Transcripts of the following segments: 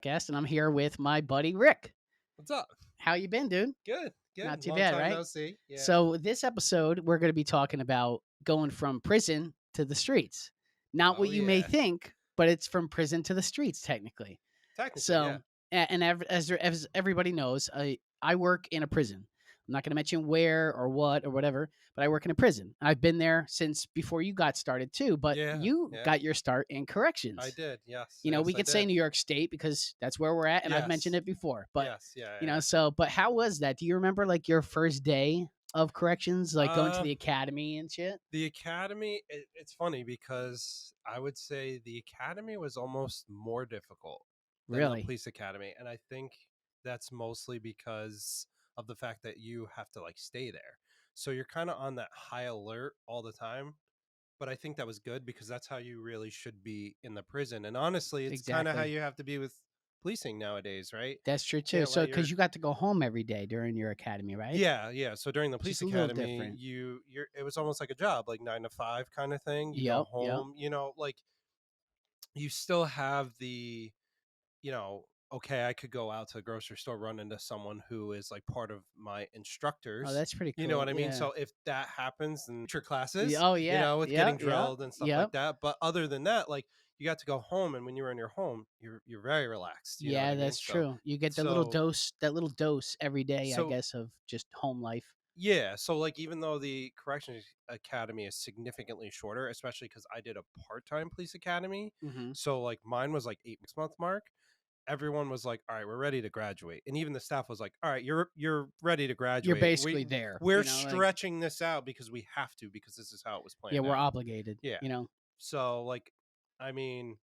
Guest, and I'm here with my buddy Rick. What's up? How you been, dude? Good, Not good. too Long bad, time right? no see. Yeah. So this episode, we're going to be talking about going from prison to the streets. Not what Oh you may yeah. think, but it's from prison to the streets, technically. Technically, So, yeah. as everybody knows, I work in a prison. I'm not going to mention where or what or whatever, but I work in a prison. I've been there since before you got started too. But Yeah. you Yeah. got your start in I corrections. did. Yes. You know, Yes, we I could say did. New York State because that's where we're at, and I've mentioned Yes. it before. But Yes. Yeah. you know, but how was that? Do you remember like your first day of corrections, like going to Uh, the academy and shit? the academy. It's funny because I would say the academy was almost more difficult than the Really? police academy, and I think that's mostly because of the fact that you have to like stay there, so you're kind of on that high alert all the time. But I think that was good because that's how you really should be in the prison. And honestly, it's kind of how Exactly. you have to be with policing nowadays, right? That's true too. Can't So, let your because you got to go home every day during your academy, right? yeah, yeah. So during the police Just a little academy, different. you're it was almost like a job, like 9 to 5 kind of thing. You go Yep. Yep. home, like you still have the okay, I could go out to the grocery store, run into someone who is like part of my Oh, instructors. that's pretty You know cool. what I mean? Yeah. So if that happens in future classes, Oh yeah. with getting Yep. Yep. drilled and stuff like Yep. that. But other than that, like you got to go home, and when you're in your home, you're very relaxed. You know what Yeah, I mean? that's So true. You get so that little dose every day, I so guess, of just home life. yeah. So like even though the corrections academy is significantly shorter, especially because I did a part-time police academy, Hmm. so like mine was like 8 month mark. Everyone was like, "All right, we're ready to graduate," and even the staff was like, "All right, you're ready to You're graduate. basically there. We're You know, like stretching this out because we have to because this is how it was yeah, planned we're out." obligated. Yeah. You know. So like, I mean,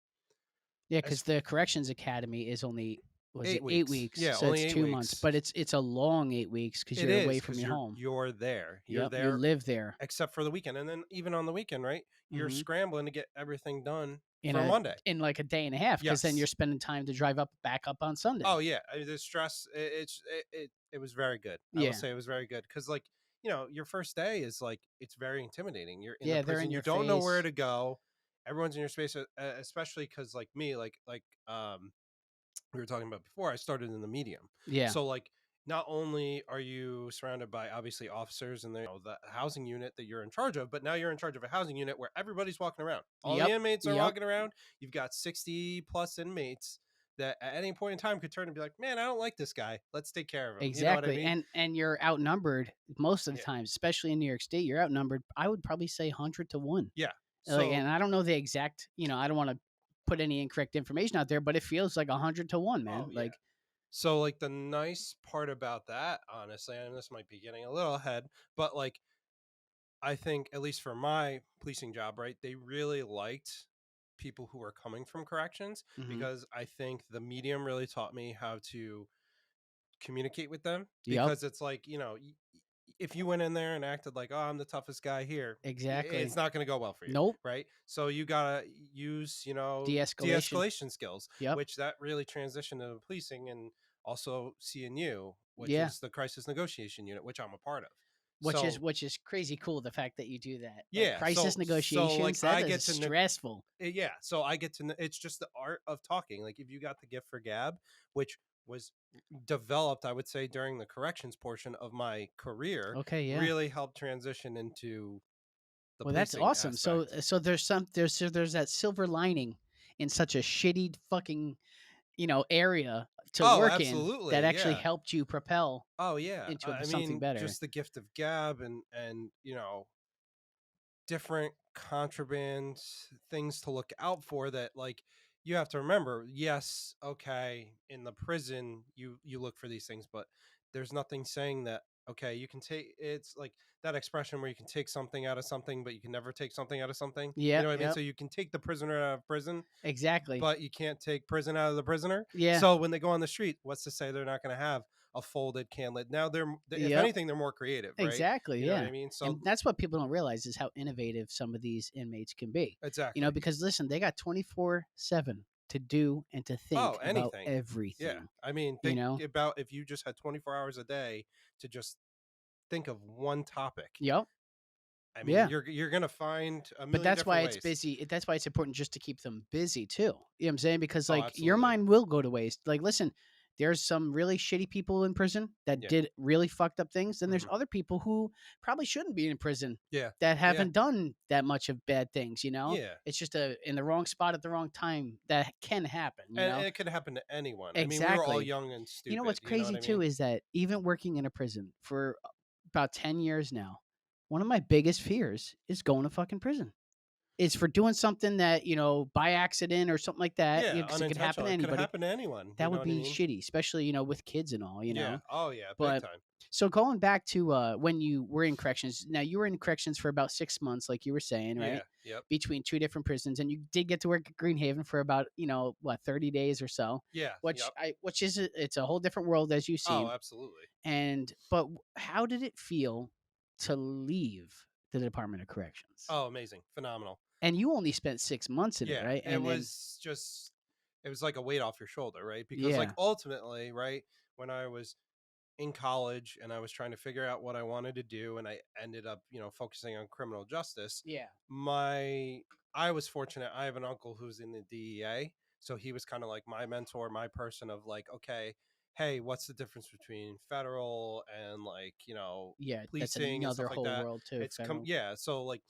Yeah, as because the corrections academy is only was it 8 weeks, 8 weeks, yeah, so only it's eight 2 months, weeks. but it's a long 8 weeks because It you're is away from because your you're home. you're there. You're Yep, you there live there. except for the weekend, and then even on the weekend, right? You're Hmm. scrambling to get everything done In for a Monday. in like a day and a half, because then you're Yes. spending time to drive back up on Oh Sunday. yeah, I mean, the stress. It was very good. I will Yeah, say it was very good because like your first day is like it's very intimidating. You're in the yeah, they're in prison. You your don't know where face. to go. Everyone's in your space, especially because like me, we were talking about before. I started in the medium, Yeah. so like not only are you surrounded by obviously officers and the housing unit that you're in charge of, but now you're in charge of a housing unit where everybody's walking around. All the Yep. inmates are Yep. walking around. You've got 60 plus inmates that at any point in time could turn and be like, man, I don't like this guy. Let's take care of him. You know what I Exactly. mean? And you're outnumbered most of the Yeah. time, especially in New York State. You're outnumbered. I would probably say 100 to 1. Yeah. Like, So, and I don't know the exact. I don't want to put any incorrect information out there, but it feels like 100 to 1, man. oh, yeah. Like, So, like, the nice part about that, honestly, and this might be getting a little ahead, but like, I think, at least for my policing job, right, they really liked people who were coming from corrections mhm. because I think the medium really taught me how to communicate with them Yep, because it's like, if you went in there and acted like, oh, I'm the toughest guy here, exactly. it's not going to go well for you. Nope. Right. So you got to use, de De-escalation. escalation skills, Yep. which that really transitioned to policing and also CNU, which Yeah. is the crisis negotiation unit, which I'm a part of. Which is So, which is crazy cool. The fact that you do that, like yeah. crisis So like negotiations, that I is get stressful. yeah. So I get to, it's just the art of talking. Like if you got the gift for gab, which was developed, I would say, during the corrections portion of my career, Okay, yeah. really helped transition into the Well, that's policing awesome. So, aspect. there's that silver lining in such a shitty fucking area to Oh, work in that absolutely. actually Yeah. helped you propel Oh, yeah. into I something mean, better. just the gift of gab and different contraband things to look out for that like you have to remember. Yes, okay, in the prison you look for these things, but there's nothing saying that okay, you can take, it's like that expression where you can take something out of something but you can never take something out of something. You Yep, know what I mean? yep, So you can take the prisoner out of prison, exactly. but you can't take prison out of the prisoner. Yeah, So when they go on the street, what's to say they're not going to have a folded can lid? Now if yep, anything, they're more creative, right? exactly. You know what Yeah, I mean? So and that's what people don't realize is how innovative some of these inmates can be. exactly. Because listen, they got 24/7 to do and to Oh, think about anything. Yeah. everything. I mean, You think know. about if you just had 24 hours a day to just think of one topic. Yep. I mean, Yeah. you're gonna find a But million that's why different it's ways. busy. That's why it's important just to keep them busy too. You know what I'm saying? Because Oh, like your absolutely. mind will go to waste. Like, listen, there's some really shitty people in prison that Yeah. did really fucked up things. And there's Mhm. other people who probably shouldn't be in prison Yeah. that Yeah. haven't done that much of bad things, you know? Yeah. It's just a in the wrong spot at the wrong time that can happen, you And know? it could happen to anyone. I mean, we were all Exactly. young and You know stupid, what's you know what crazy I too mean? is that even working in a prison for about 10 years now, one of my biggest fears is going to fucking prison. It's for doing something that, by accident or something like that, Yeah, because it could happen unintentional. to It could anybody. happen to anyone, you That know would what I be mean? shitty, especially, with kids and all, you Yeah. know? Oh, yeah, big But time. so going back to when you were in corrections, now you were in corrections for about 6 months, like you were saying, Yeah. right? Yep. Between two different prisons, and you did get to work at Greenhaven for about, what, 30 days or so, Yeah. Yep. it's a whole different world as you've Oh, seen. absolutely. But how did it feel to leave the Department of Corrections? Oh, amazing. Phenomenal. And you only spent 6 months in it, Yeah, right? it And then, was just it was like a weight off your shoulder, right? Because like yeah, ultimately, right, when I was in college and I was trying to figure out what I wanted to do and I ended up, focusing on criminal justice, yeah, my I was fortunate. I have an uncle who's in the DEA, so he was kind of like my mentor, my person of like, okay, hey, what's the difference between federal and like, yeah. That's policing and another stuff like whole that. world too. It's come Federal. yeah, so like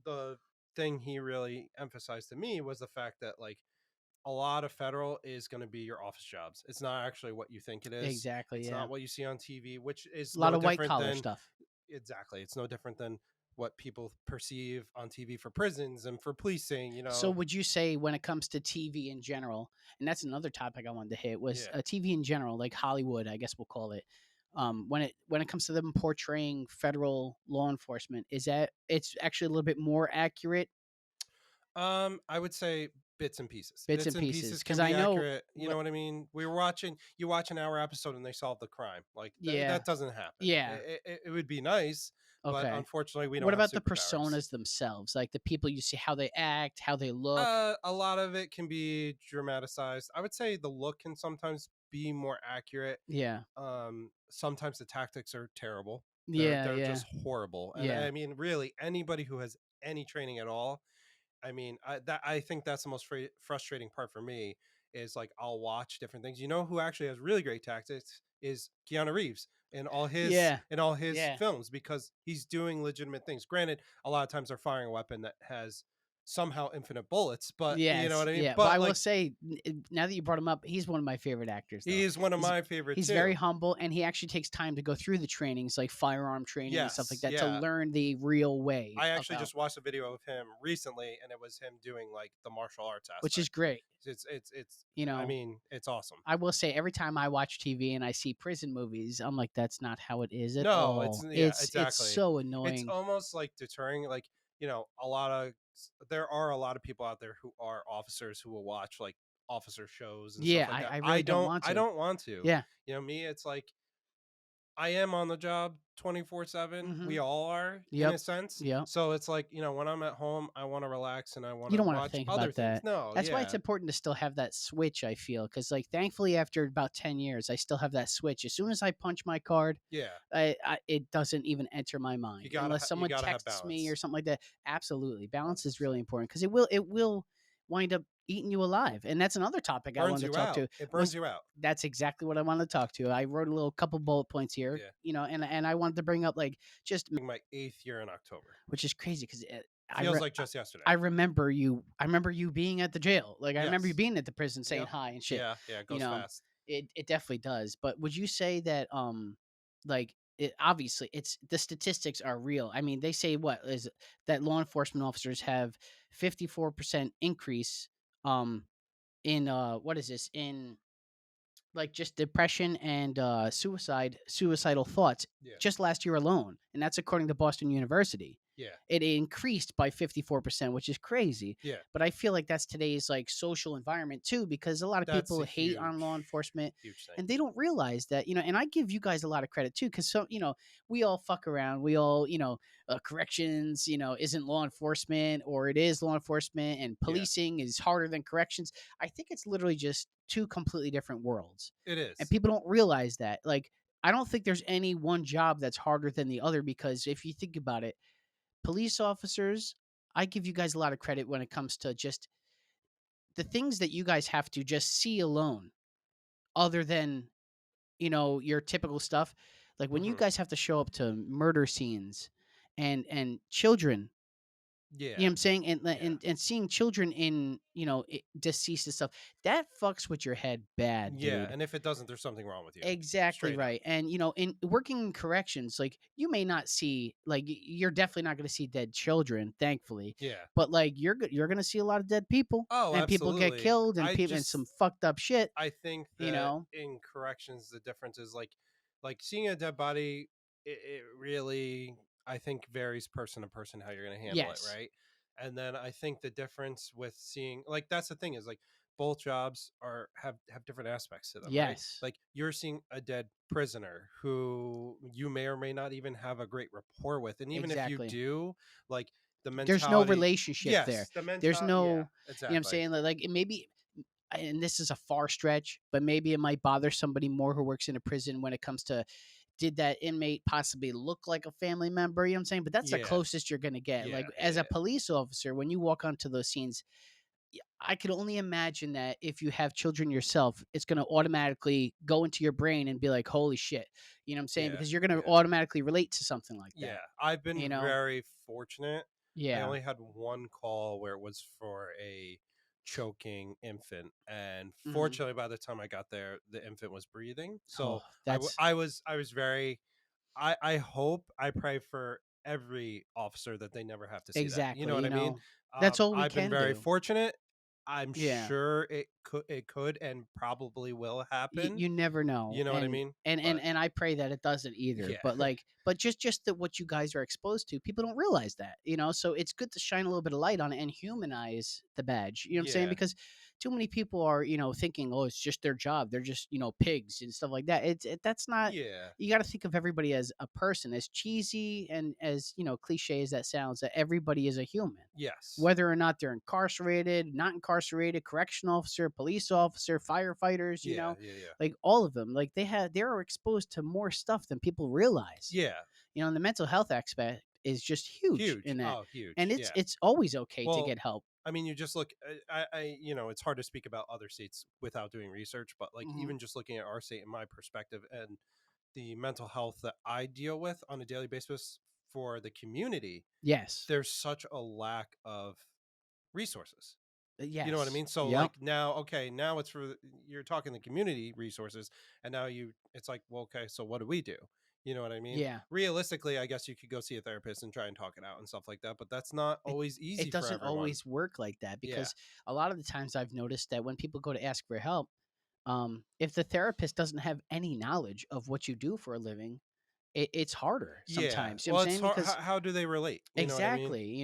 the thing he really emphasized to me was the fact that like a lot of federal is going to be your office jobs. It's not actually what you think it is. Exactly. It's Yeah. not what you see on TV, which is A lot no of white different collar than stuff. exactly. It's no different than what people perceive on TV for prisons and for policing, So would you say when it comes to TV in general, and that's another topic I wanted to hit was Yeah. TV in general, like Hollywood, I guess we'll call it. When it comes to them portraying federal law enforcement, is that it's actually a little bit more accurate, I would say bits and pieces. bits Bits and and pieces? pieces can Because I be know, accurate. You know what I mean? You watch an hour episode and they solve the crime. Like yeah, that doesn't happen. yeah, It would be nice, but okay. unfortunately, we don't What have about the superpowers. personas themselves? Like the people you see, how they act, how they look. A lot of it can be dramatized. I would say the look can sometimes be more accurate. Yeah. Sometimes the tactics are terrible. Yeah, They're yeah, just horrible. And yeah. I mean, really, anybody who has any training at all, I mean, I think that's the most frustrating part for me is like I'll watch different things. You know who actually has really great tactics is Keanu Reeves Yeah. in all his Yeah. films because he's doing legitimate things. Granted, a lot of times they're firing a weapon that has somehow infinite bullets, but you know Yes, what I mean? yeah, but I But will like say, now that you brought him up, he's one of my favorite actors, though. he is one of He's my favorite he's very too. humble, and he actually takes time to go through the trainings, like firearm training and stuff like Yes, that, to yeah. learn the real way I of actually how, just watched a video of him recently and it was him doing like the martial arts which is aspect. great. It's You I know, mean, it's awesome. I will say every time I watch TV and I see prison movies, I'm like, that's not how it is at No, it's all. yeah, It's exactly. so It's annoying. almost like deterring. Like a lot of there are a lot of people out there who are officers who will watch like officer shows and stuff Yeah, like I that. I really don't want I to. don't want to. Yeah. Me, it's like I am on the job 24/7. We Mhm. all are in a Yep. sense. Yep. So it's like when I'm at home, I want to relax and I want You to don't wanna watch think other about things. that. No, That's why it's yeah, important to still have that switch, I feel, because like, thankfully, after about 10 years, I still have that switch. As soon as I punch my card, yeah. it doesn't even enter my mind unless You someone gotta have texts me or balance. something like that. Absolutely. Balance is 100%. really important because it will wind up eating you alive, and that's another topic I Burns wanted to you talk out. to It burns was you out. that's exactly what I wanted to talk to. I wrote a little couple bullet points here, Yeah. and I wanted to bring up, like, just My 8th year in October. which is crazy 'cause, I Feels re like just yesterday. I remember you being at the jail. Like, I remember you Yes. being at the prison saying Yep. hi and shit, Yeah, yeah, it you goes know? fast. It definitely does, but would you say that, like, obviously, it's the statistics are real. I mean, they say what is it that law enforcement officers have 54% increase, in, what is this? In like just depression and suicidal thoughts Yeah. just last year alone, and that's according to Boston University. Yeah. It increased by 54%, which is crazy. Yeah. But I feel like that's today's like social environment too, because a lot of That's people a hate on law huge, enforcement huge thing. and they don't realize that, and I give you guys a lot of credit too, because we all fuck around. We all, corrections, isn't law enforcement, or it is law enforcement, and Yeah. policing is harder than corrections. I think it's literally just two completely different worlds. It And is. people don't realize that. Like, I don't think there's any one job that's harder than the other because if you think about it, police officers, I give you guys a lot of credit when it comes to just the things that you guys have to just see alone, other than, your typical stuff. Like when you Hmm. guys have to show up to murder scenes and children, you know Yeah. what I'm saying? And Yeah. and seeing children in, deceased and stuff, that fucks with your head bad, Yeah. dude. And if it doesn't, there's something wrong with you. Exactly Straight up. right. And in working in corrections, like you may not see, like you're definitely not going to see dead children, thankfully, Yeah. but like you're going to see a lot of dead people, Oh, and people get absolutely. killed, and I people and some just fucked up shit, I think you that know. in corrections, the difference is like seeing a dead body. It really, I think, varies person to person how you're going to handle it, Yes. right? And then I think the difference with seeing, like, that's the thing is like both jobs are have different aspects to them, right? Yes. Like you're seeing a dead prisoner who you may or may not even have a great rapport with, and even if you Exactly. do, like the There's no mentality, relationship there. yes, the There's mentality, yeah, no, you know what I'm exactly, saying? Like it maybe, and this is a far stretch, but maybe it might bother somebody more who works in a prison when it comes to, did that inmate possibly look like a family member? You know what I'm saying? But that's the yeah, closest you're gonna get. yeah, Like yeah, as a yeah. police officer, when you walk onto those scenes, I could only imagine that if you have children yourself, it's gonna automatically go into your brain and be like, "Holy shit!" You know what I'm saying? Yeah, Because you're gonna yeah, automatically relate to something like yeah. that. I've been You know? very fortunate. I Yeah. only had one call where it was for a choking infant, and Hmm. fortunately, by the time I got there, the infant was breathing. Oh, So that's I was very. I hope, I pray for every officer that they never have to see that. You know exactly. what I mean? That's all we I've been can very do. fortunate. I'm Yeah. sure it could and probably will you, happen. you never know, You know what I and mean? and and But and I pray that it doesn't either, yeah, but like, but just that what you guys are exposed to, people don't realize that, so it's good to shine a little bit of light on it and humanize the badge, you know what I'm saying? yeah, Because too many people are, thinking, oh, it's just their job, they're just, pigs and stuff like that. That's not, yeah. you got to think of everybody as a person, as cheesy and as, cliche as that sounds, that everybody is a human, Yes. whether or not they're incarcerated, not incarcerated, correction officer, police officer, firefighters, Yeah, yeah, yeah. like all of them, like they're exposed to more stuff than people realize. Yeah. And the mental health aspect is just huge Huge. in that. Oh, And huge. it's Yeah. it's always okay to Well, get help. I mean, you just look. It's hard to speak about other states without doing research, but like Hmm. even just looking at our state, in my perspective, and the mental health that I deal with on a daily basis for the community, Yes. there's such a lack of resources. You know what I Yes. mean? So Yep. like now, okay, now it's for you're talking the community resources, and now it's like, well, okay, so what do we do? You know what I mean? Yeah. Realistically, I guess you could go see a therapist and try and talk it out and stuff like that, but that's not it always it easy for doesn't everyone. always work like that, Yeah. because a lot of the times I've noticed that when people go to ask for help, if the therapist doesn't have any knowledge of what you do for a living, it's harder Yeah. sometimes, you know what Well, I'm it's saying? hard. Because How do they relate? You know what I mean? exactly,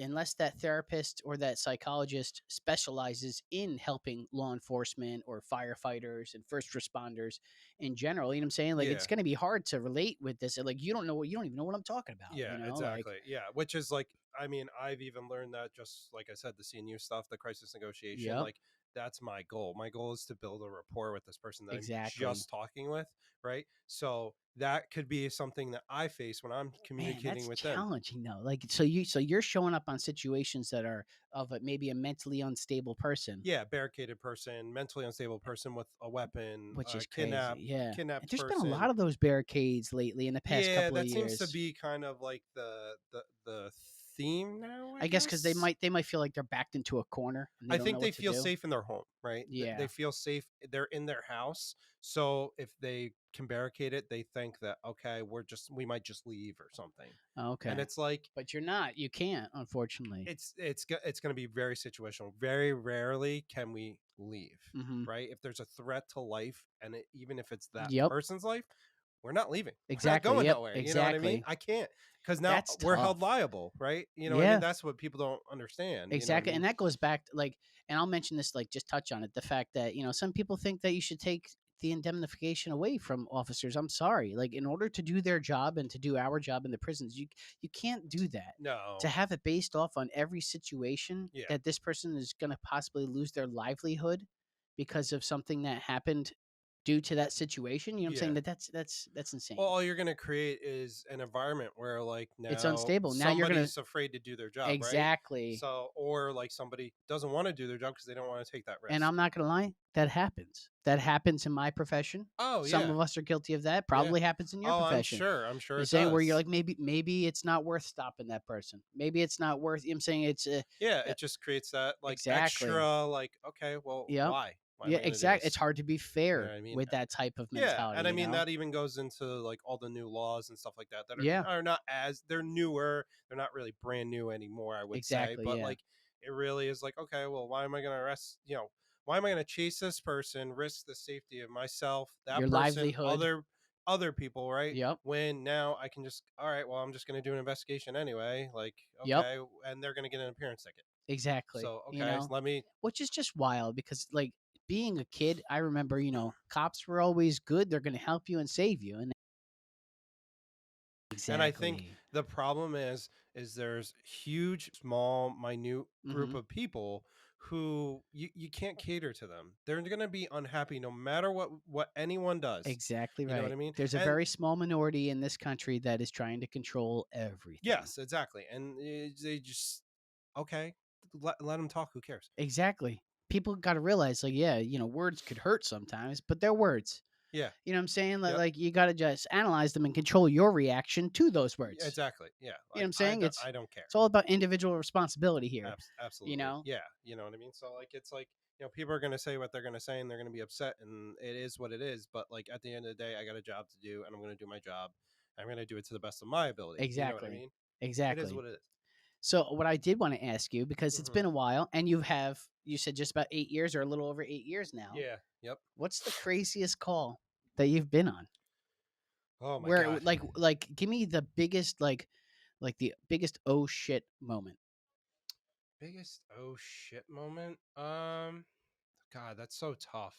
unless that therapist or that psychologist specializes in helping law enforcement or firefighters and first responders in general, you know what I'm saying? Like it's Yeah. going to be hard to relate with this. And like you don't even know what I'm talking about, Yeah, like exactly. Yeah, which is like, I mean, I've even learned that just like I said, the CNU stuff, the crisis negotiation, yep, like that's my goal. My goal is to build a rapport with this person that I'm exactly. just talking with, right? So that could be something that I face when I'm Man, communicating that's with them. challenging though. Like so you're showing up on situations that are of maybe a mentally unstable person. Yeah, barricaded person, mentally unstable person with a weapon, Which is crazy, yeah. And kidnapped there's been a lot person. of those barricades lately in the past Yeah, couple of that seems to years. be kind of like the theme now, I I guess because guess. they might feel like they're backed into a corner and they I don't know think they what to feel do. safe in their home, right? They Yeah. feel safe. They're in their house. So if they can barricade it, they think that, okay, we might just leave or something. And Okay. it's like, But you're not. You can't, unfortunately. it's going to be very situational. Very rarely can we leave, Mhm. right? If there's a threat to life, and even if it's that Yep. person's life, we're not leaving. We're not Exactly. going Yep. nowhere. You know what I mean? Exactly. I can't, because now That's we're held tough. liable, right? You know what I mean? Yeah. That's what people don't understand. You know what I Exactly. mean? And that goes back to like, and I'll mention this, like, just touch on it. The fact that, some people think that you should take the indemnification away from officers. I'm sorry. Like, in order to do their job and to do our job in the prisons, you can't do that. To No. have it based off on every situation Yeah. that this person is going to possibly lose their livelihood because of something that happened, due to that situation. You know what I'm saying? Yeah. That's Well, insane. all you're gonna create is an environment where, like, It's now unstable. Now you're gonna somebody's afraid to do their job, right? exactly. So, or like somebody doesn't want to do their job because they don't want to take that And risk. I'm not gonna lie, that happens. That happens in my profession. Oh Some yeah, of us are guilty of that. yeah. Probably happens in your Oh, profession. I'm sure You're it saying where you're does. like, maybe it's not worth stopping that person. Maybe it's not worth. You know what I'm saying it's Yeah, uh, it just creates that like exactly. extra, like, okay, well, Yep. why? Why am Yeah, I gonna do exactly. It's this? hard to be You know fair what I mean? with that type of Yeah, mentality. and I You mean know. that even goes into like all the new laws and stuff like that that Yeah. are not as they're newer, they're not really brand new anymore, I would say, Exactly. but Yeah. like it really is like, okay, well, why am I going to arrest, why am I going to chase this person, risk the safety of myself, that Your person, livelihood. other people, right? Yep. When now I can just, all right, well, I'm just going to do an investigation anyway, like, Yep. okay, and they're going to get an appearance ticket. Exactly. So, You okay, so know, let me which is just wild because like being a kid, I remember, cops were always good. They're going to help you and save you. And And I think exactly. the problem is there's huge, small, minute group Hmm. of people who you can't cater to them. They're going to be unhappy no matter what anyone does. Exactly You know what right. I mean? There's a And very small minority in this country that is trying to control everything. yes, exactly. And they just okay, let them talk. Who cares? Exactly. People got to realize, like, yeah, words could hurt sometimes, but they're words. Yeah. You know what I'm saying? Like, Yep. like you got to just analyze them and control your reaction to those words. Exactly. Yeah. You know what Like I'm saying? I don't care. It's all about individual responsibility here. You Absolutely. know? Yeah. You know what I mean? So like it's like, people are going to say what they're going to say and they're going to be upset and it is what it is, but like at the end of the day I got a job to do and I'm going to do my job. I'm going to do it to the best of my ability. You know what I Exactly. mean? It is Exactly. what it is. So what I did want to ask you, because it's Mhm. been a while, and you said just about 8 years or a little over 8 years now. Yeah. Yep. What's the craziest call that you've been on? Oh my Where god. like give me the biggest like the biggest oh shit moment. Biggest oh shit moment. God, that's so tough.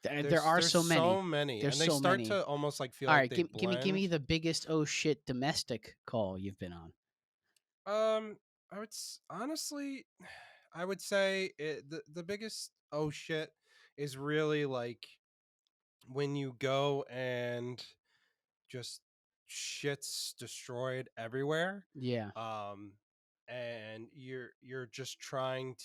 There are There's so so many. many There's and they so start many. to almost like feel All like right, they give me blend. the biggest oh shit domestic call you've been on. Um, honestly, I would say the biggest oh shit is really like when you go and just shit's destroyed everywhere. Yeah. Um, and you're just trying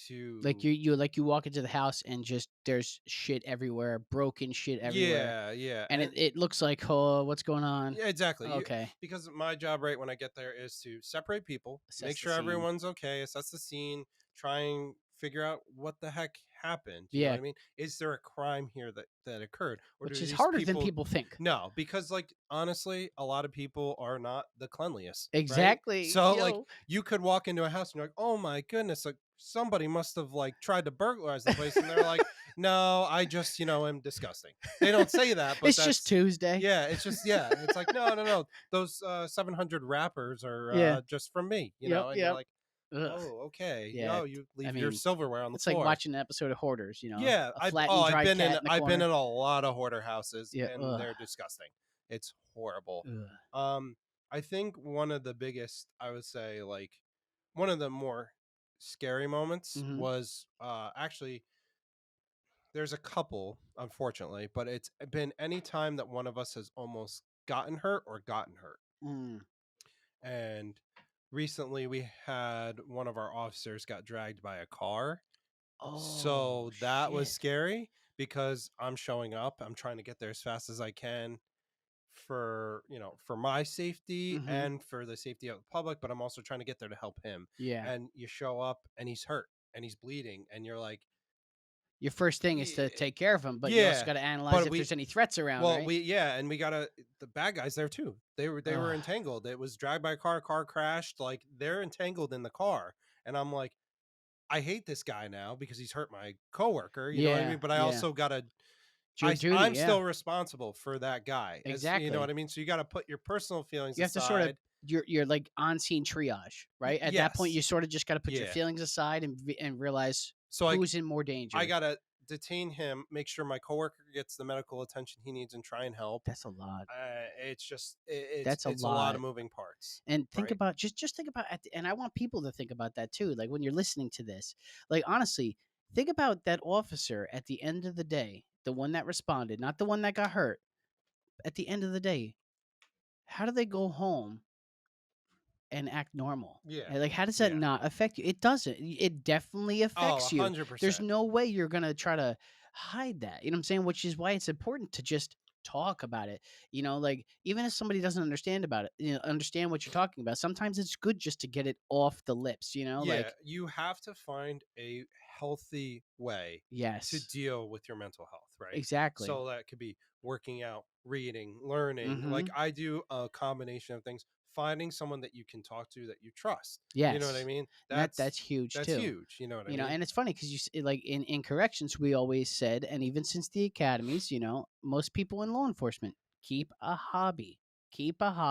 Like to you walk into the house and just there's shit everywhere, broken shit everywhere. yeah, And it looks like, "Oh, what's going on?" yeah, exactly. Okay. Because my job right when I get there is to separate people, make Assess the sure scene. everyone's okay, assess the scene, try and figure out what the heck happened. You know what Yeah, I mean? Is there a crime here that occurred, or which do is these harder than people? people think. No, because like honestly, a lot of people are not the cleanliest, right? Exactly. So like Yo. you could walk into a house and you're like, oh my goodness, like somebody must have like tried to burglarize the place, and they're like, no, I just am disgusting. They don't say that, but It's just that's Tuesday. yeah, it's just yeah, it's like no, no, no. Those 700 wrappers are Yeah. just from me, Yep, and you're yep. like, Ugh. oh, okay. Yeah. You I leave your mean, silverware on the it's like floor. watching an episode of Hoarders, Yeah, a flattened dried cat in the I've been corner. in a lot of hoarder houses, Yeah, and ugh, they're disgusting. It's horrible. ugh. Um, I think one of the biggest, I would say, like one of the more scary moments Mhm. was actually there's a couple, unfortunately, but it's been any time that one of us has almost gotten hurt or gotten hurt. Mm. And recently we had one of our officers got dragged by a car. Oh, So that was shit. scary because I'm showing up, I'm trying to get there as fast as I can for, for my safety Mhm. and for the safety of the public, but I'm also trying to get there to help him. Yeah. And you show up and he's hurt and he's bleeding and you're like, Your first thing is to "Yeah, take care of him, but you also yeah, gotta analyze but if we there's any threats around, well, right? and we got the bad guys there too. They were Ugh. entangled. It was dragged by a car crashed, like they're entangled in the car. And I'm like, I hate this guy now because he's hurt my coworker, you know what I Yeah, mean? But I yeah. also got to It's your duty, I'm yeah. still responsible for that guy. As you know what Exactly. I mean? So you got to put your personal feelings You have to sort of aside. you're like on scene triage, right? At that point, you Yes. sort of just gotta put your Yeah. feelings aside and realize So who's in more I danger. got to detain him, make sure my coworker gets the medical attention he needs and try and help. That's a lot. It's just That's a it's a lot lot. of moving parts, And think right? about just think about and I want people to think about that too. Like when you're listening to this, like honestly, think about that officer at the end of the day. the one that responded, not the one that got hurt, at the end of the day, how do they go home and act normal? Yeah. And, like, how does that Yeah. not affect you? It doesn't. It definitely Oh, affects you. There's 100%. no way you're gonna try to hide that. You know what I'm saying? Which is why it's important to just talk about it. Like, even if somebody doesn't understand about it, understand what you're talking about. Sometimes it's good just to get it off the lips. Yeah, Like, you have to find a healthy way to yes, deal with your mental health, right? exactly. So that could be working out, reading, learning. Like Mm-hmm. I do a combination of things, finding someone that you can talk to that you trust. You know what I Yes, mean? and that's huge That's too. huge, you know what I mean? And it's funny because like in corrections, we always said, and even since the academies, most people in law enforcement keep a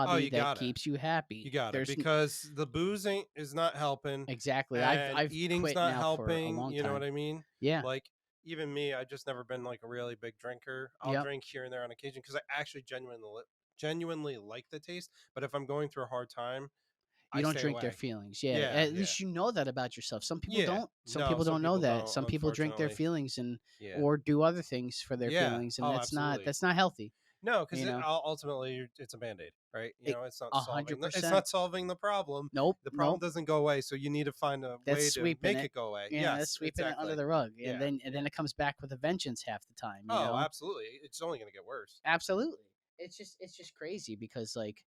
Oh, hobby that keeps you you happy. got it because the booze ain't is not helping Exactly. I've and I've eating's quit not now for a helping, long you know what time. I mean? Yeah. Like even me, I just never been like a really big drinker. I'll Yep. drink here and there on occasion because I actually genuinely like the taste. But if I'm going through a hard time, You I don't stay drink their away. feelings. Yeah. Yeah, At yeah, least you know that about yourself. Some people yeah. don't. Some No, people some don't know people that. don't, Some people drink their unfortunately. feelings and Yeah, or do other things for their yeah. feelings, and Oh, that's not absolutely. that's not healthy. No, because You know. ultimately it's a band aid, right? You It, know, it's not solving. It's 100%. not solving the problem. Nope. The problem Nope. doesn't go away, so you need to find a That's way to sweeping make it. it go away. Yeah, that's Yes, sweeping it under exactly. the rug, and Yeah, then yeah. it comes back with a vengeance half the time. Oh, absolutely. It's only going to get worse. Absolutely. It's just crazy because like,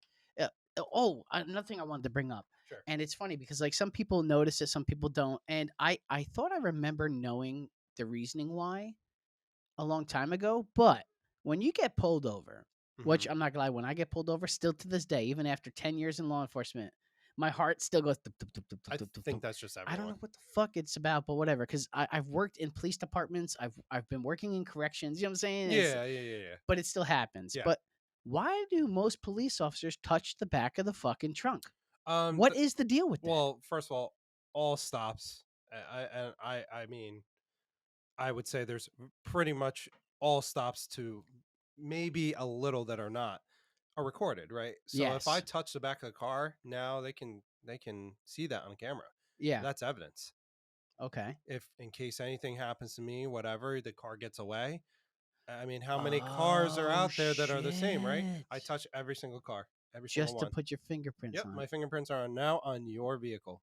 another thing I wanted to bring up, Sure. and it's funny because like some people notice it, some people don't, and I thought I remember knowing the reasoning why a long time ago, but when you get pulled over, Hmm. which I'm not gonna lie, when I get pulled over, still to this day, even after 10 years in law enforcement, my heart still goes. Tup, tup, tup, tup, tup, I tup, tup, think tup. that's just I don't everyone. know what the fuck it's about, but whatever. Because I've worked in police departments, I've been working in corrections. You know what I'm saying? Yeah, yeah, yeah, yeah. But it still happens. Yeah. But why do most police officers touch the back of the fucking trunk? Um. What th- is the deal with that? well, first of all stops. I mean, I would say there's pretty much all stops to maybe a little that are not are recorded, right? So if I Yes. touch the back of the car, now they can see that on camera. Yeah. That's evidence. Okay. If in case anything happens to me, whatever, the car gets away. I mean, how many cars are Oh out there that are the same, right? shit. I touch every single car, every single Just to one. put your fingerprints Yep, on my it. fingerprints are now on your vehicle.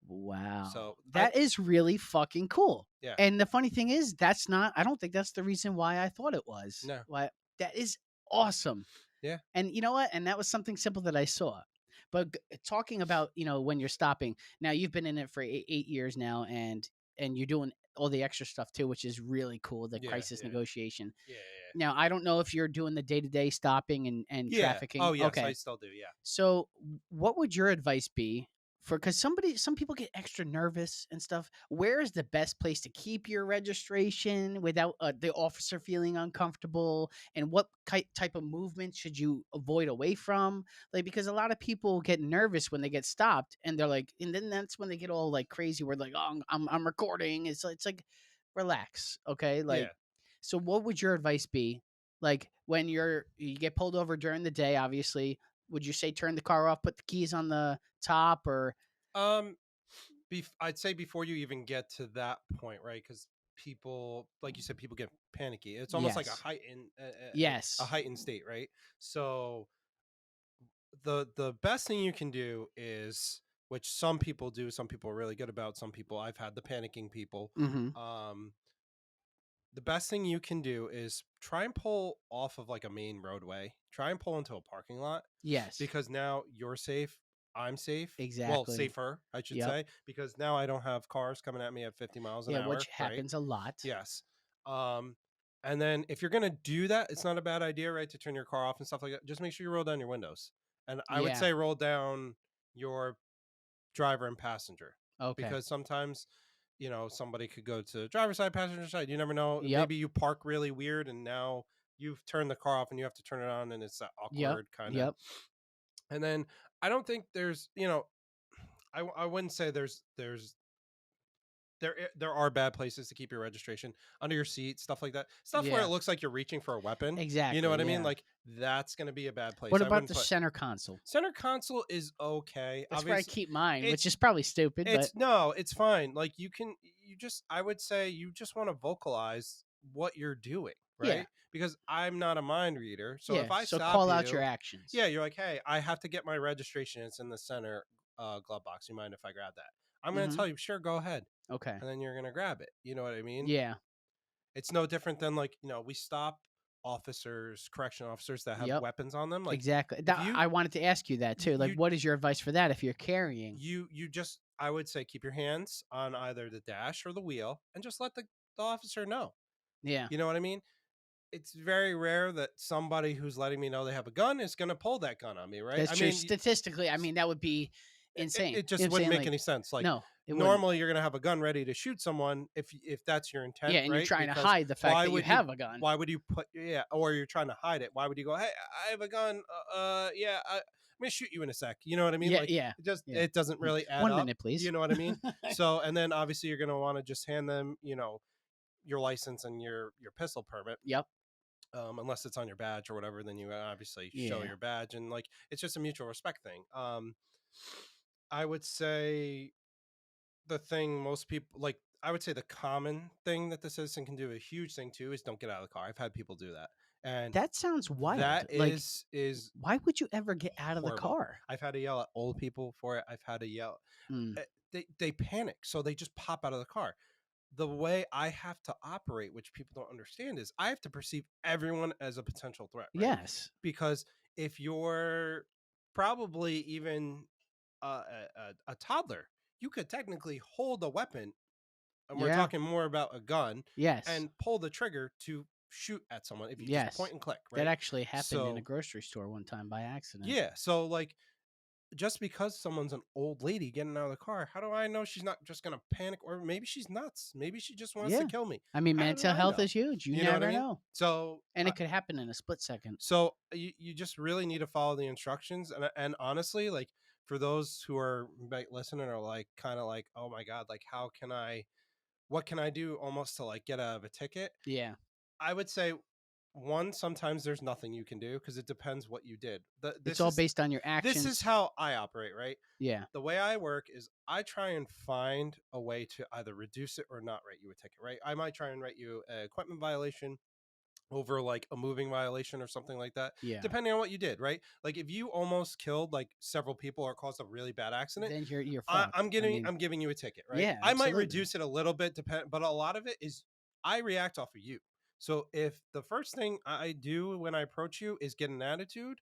Wow. So I That is really fucking cool. yeah, And the funny thing is, I don't think that's the reason why I thought it was. no, Why that is awesome. yeah, And you know what? And that was something simple that I saw. But talking about, when you're stopping, now you've been in it for 8 years now, and you're doing all the extra stuff too, which is really cool, the yeah, crisis yeah, negotiation. yeah, yeah, Now, I don't know if you're doing the day-to-day stopping and yeah. Oh trafficking. yes, I Okay. still do. Yeah. So, what would your advice be for, because some people get extra nervous and stuff? Where is the best place to keep your registration without the officer feeling uncomfortable? And what type of movement should you avoid away from? Like, because a lot of people get nervous when they get stopped, and they're like, and then that's when they get all like crazy. We're like, oh, I'm recording. It's like, relax, okay? Yeah. Like, so what would your advice be? Like when you get pulled over during the day, obviously, would you say turn the car off, put the keys on the top, or Um, I'd say before you even get to that point, right? Because people, like you said, people get panicky. It's almost like yes, a yes, heightened state, right? So the best thing you can do is, which some people do, some people are really good about, some people I've had the panicking people. mm-hmm, Um, the best thing you can do is try and pull off of like a main roadway. Try and pull into a parking lot yes, because now you're safe. I'm safe. Well, exactly, safer, I should yep, say, because now I don't have cars coming at me at 50 miles an yeah, which hour, right? happens a lot. Yes. Um, and then if you're gonna do that, it's not a bad idea, right, to turn your car off and stuff like that. Just make sure you roll down your windows. And I would Yeah, say roll down your driver and passenger okay, because sometimes somebody could go to driver's side, passenger side. You never know. yep, Maybe you park really weird and now you've turned the car off and you have to turn it on and it's that yep, awkward kind of. yep, And then I don't think there's, I wouldn't say there are bad places to keep your registration under your seat, stuff like that. Stuff where it yeah, looks like you're reaching for a weapon. You know exactly, what I mean? yeah. Like that's going to be a bad place. What I about wouldn't the put center console? center console is okay. That's where I Obviously, keep mine, which it's is probably stupid, but it's no, it's fine. Like you just I would say you just want to vocalize what you're doing. Yeah. right? Because I'm not a mind reader. So Yeah. if I So stop call out your you, actions. yeah, you're like, hey, I have to get my registration. It's in the center glove box. You mind if I grab that? I'm going to Mhm. tell you, sure, go ahead. Okay. And then you're going to grab it. You know what I mean? Yeah. It's no different than like, we stop officers, correction officers that have Yep. weapons on them. Like Exactly. if I wanted to ask you that too. Like, you what is your advice for that if you're carrying? you just, I would say, keep your hands on either the dash or the wheel and just let the officer know. Yeah. You know what I mean? It's very rare that somebody who's letting me know they have a gun is going to pull that gun on me, right? That's I true. mean, Statistically, I mean, that would be insane. it You know what just I'm wouldn't saying? make Like, any sense. Like no, it wouldn't. normally you're going to have a gun ready to shoot someone if that's your Yeah, intent, and you're right? trying to Because hide the fact why that you would you have a gun. why would you put, yeah, or you're trying to hide it. Why would you go, "Hey, I have a gun. Yeah, I'm going to shoot you in a sec." You know what I mean? Yeah, Like yeah, yeah. it doesn't really add One up. minute, You please. know what I mean? So, and then obviously you're going to want to just hand them, your license and your pistol permit. Yep. Unless it's on your badge or whatever, then you obviously show Yeah. your badge, and like it's just a mutual respect thing. I would say the thing most people like, I would say the common thing that the citizen can do, a huge thing too, is don't get out of the car. I've had people do that, and That sounds that wild. Like, is why would you ever get out of the horrible. car? I've had to yell at old people for it. I've had to yell. Mm. They panic, so they just pop out of the car. The way I have to operate, which people don't understand, is I have to perceive everyone as a potential threat, right? Yes. Because if you're probably even a toddler, you could technically hold a weapon, and we're Yeah. talking more about a gun, Yes. and pull the trigger to shoot at someone if you just Yes. point and click, That right? actually happened in a So, grocery store one time by accident. yeah. So, like, just because someone's an old lady getting out of the car, how do I know she's not just gonna panic? Or maybe she's nuts. Maybe she just wants to Yeah. kill me. I mean, How do mental I health know? is huge. You You know what I never mean? know. So, And it could happen in a split second. you just really need to follow the instructions, and honestly, like, for those who are like listening are like kind of like, oh my god, like how can I, what can I do almost to like get out of a ticket? Yeah. I would say, one, sometimes there's nothing you can do because it depends what you did. It's all based on your This is actions. how I operate, right? Yeah. The way I work is I try and find a way to either reduce it or not write you a ticket, right? I might try and write you a equipment violation over like a moving violation or something like that, Yeah. depending on what you did, right? Like if you almost killed like several people or caused a really bad accident, Then you're fucked. I'm I giving mean, I'm giving you a ticket, right? yeah, I might absolutely. reduce it a little bit, but a lot of it is I react off of you. So if the first thing I do when I approach you is get an attitude,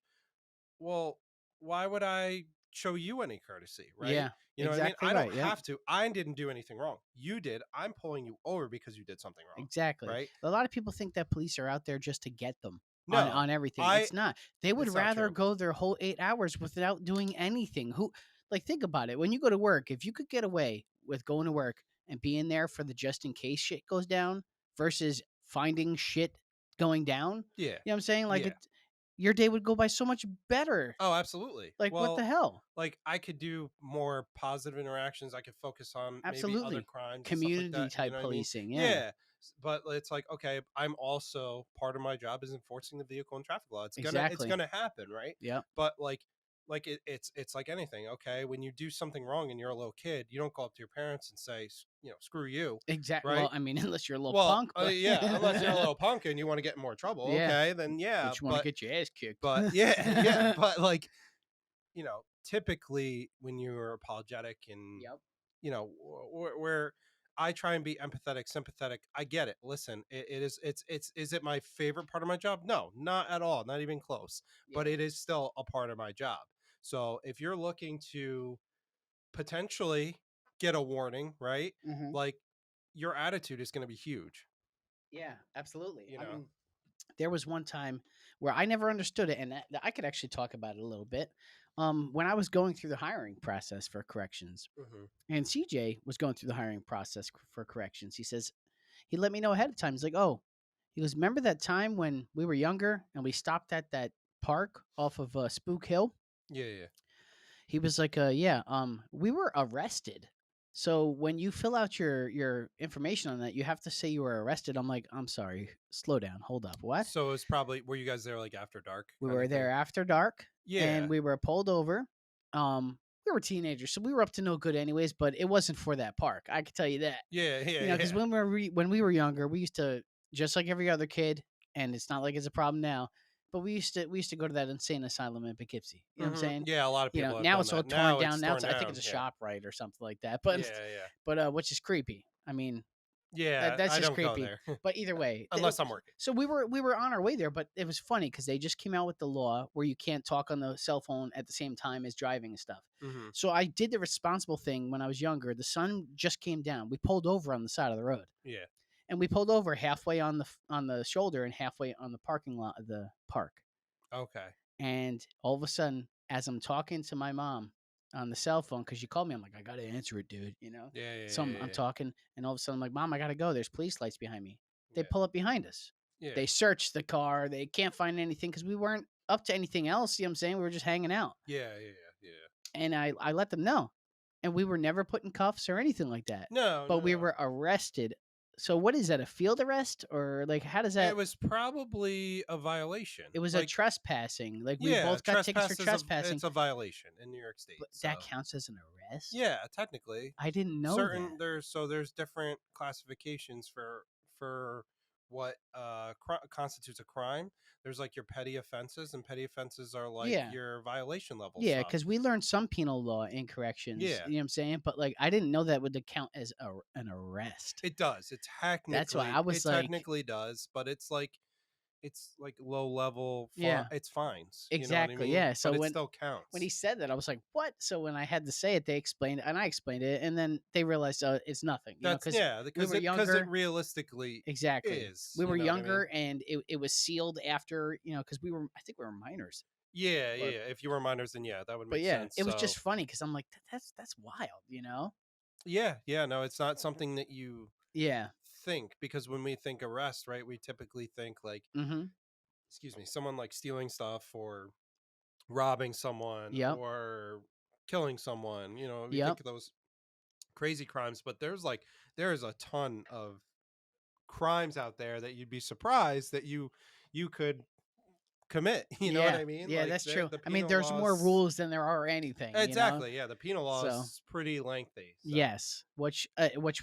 well, why would I show you any courtesy, right? Yeah. You know what I mean? Exactly I don't right. Yep. have to. I didn't do anything wrong. You did. I'm pulling you over because you did something wrong, Exactly. right? A lot of people think that police are out there just to get them No, on everything. I It's not. They would it's not rather true. go their whole 8 hours without doing anything. Who, like, think about it. When you go to work, if you could get away with going to work and being there for the just in case shit goes down versus finding shit going down, Yeah. you know what I'm saying? Like, Yeah. your day would go by so much better. Oh, absolutely. Like, what the Well, hell? like I could do more positive interactions. I could focus on maybe other Absolutely. crimes and stuff like Community that. You type know what I mean? policing. Yeah. Yeah. But it's like, okay, I'm also part of my job is enforcing the vehicle and traffic law. It's Exactly. gonna happen, right? Yep. But like it's like anything. Okay, when you do something wrong and you're a little kid, you don't go up to your parents and say, screw you, Exactly. Well, right? I mean, unless you're a little Well, punk, but yeah, unless you're a little punk and you want to get in more trouble, yeah, okay, then yeah. but you want to get your ass kicked. But yeah, yeah, but like, typically when you're apologetic and, Yep. where I try and be empathetic, sympathetic. I get it. Listen, is it my favorite part of my job? No, not at all. Not even close. But Yeah. it is still a part of my job. So if you're looking to potentially get a warning, right? Hmm. Like your attitude is going to be huge, Yeah, absolutely. you I know? mean, there was one time where I never understood it, and I could actually talk about it a little bit. When I was going through the hiring process for corrections, Hmm. and CJ was going through the hiring process for corrections, he says he let me know ahead of time. He's like, "Oh," he goes, "Remember that time when we were younger and we stopped at that park off of Spook Hill?" Yeah, yeah. He was like, yeah, we were arrested. So when you fill out your information on that, you have to say you were arrested." I'm like, "I'm sorry, slow down, hold up, what?" So it's probably, were you guys there like after dark We kind were of there thing? after dark, and Yeah. we were pulled over. We were teenagers, so we were up to no good anyways. But it wasn't for that park, I can tell you that. Yeah, yeah, You know, because yeah. when we were younger, we used to, just like every other kid, and it's not like it's a problem now. But we used to go to that insane asylum in Poughkeepsie. You know what I'm Mhm. saying? Yeah, a lot of people have Now done it's all that. torn Now down. it's Now torn it's I think it's down. a Yeah. shop right or something like that. Yeah, yeah. But which is creepy. I mean, Yeah, that's I just don't go creepy. there But either way, unless I'm working. so we were on our way there, but it was funny because they just came out with the law where you can't talk on the cell phone at the same time as driving and stuff. Mhm. So I did the responsible thing when I was younger. The sun just came down. We pulled over on the side of the road, Yeah. and we pulled over halfway on the shoulder and halfway on the parking lot of the park. Okay. And all of a sudden, as I'm talking to my mom on the cell phone, because she called me, I'm like, I gotta answer it, dude. Yeah, yeah, So I'm yeah, yeah. talking, and all of a sudden, I'm like, Mom, I gotta go. There's police lights behind me. They Yeah. pull up behind us. Yeah. They search the car. They can't find anything because we weren't up to anything else. You know what I'm saying? We were just hanging out. Yeah, yeah, yeah, yeah. And I let them know. And we were never put in cuffs or anything like that. No, But no, we no. were arrested. So what is that? A field arrest? Or like how does It that was probably a violation. it was a Like, trespassing. Like we yeah, both got tickets for trespass is trespassing, it's a violation in New York State. but that So, counts as an arrest? yeah, technically, I didn't know that. certain there's different classifications for what constitutes a crime. There's like your petty offenses, and petty offenses are like Yeah. your violation level Yeah, stuff. because we learned some penal law in corrections, Yeah, you know what I'm saying? But like I didn't know that would count as an arrest. it does. That's why I was It like, technically does, but it's like low level yeah, it's fines. You know what I exactly. mean? Yeah. So But it when still when counts. he said that, I was like, "What?" So when I had to say it, they explained it, and I explained it, and then they realized it's nothing, That's because yeah, we because were it younger. realistically Exactly. is. We You were know what I mean? younger, and it was sealed after, because I think we were minors. Yeah, yeah, But yeah. If you were minors, then yeah, that would but make yeah, sense. it was So just funny because I'm like, That's wild." yeah, yeah. No, it's not something that you Yeah. think because when we think arrest, right, we typically think like, Mhm. excuse me, someone like stealing stuff or robbing someone Yep. or killing someone. You know, we Yep. think of those crazy crimes, but there is a ton of crimes out there that you'd be surprised that you could commit. You know what Yeah. I mean? Yeah, Like that's true. the I mean, penal there's more laws. rules than there are anything. Exactly. Yeah, the penal law So, is pretty lengthy. So, yes, which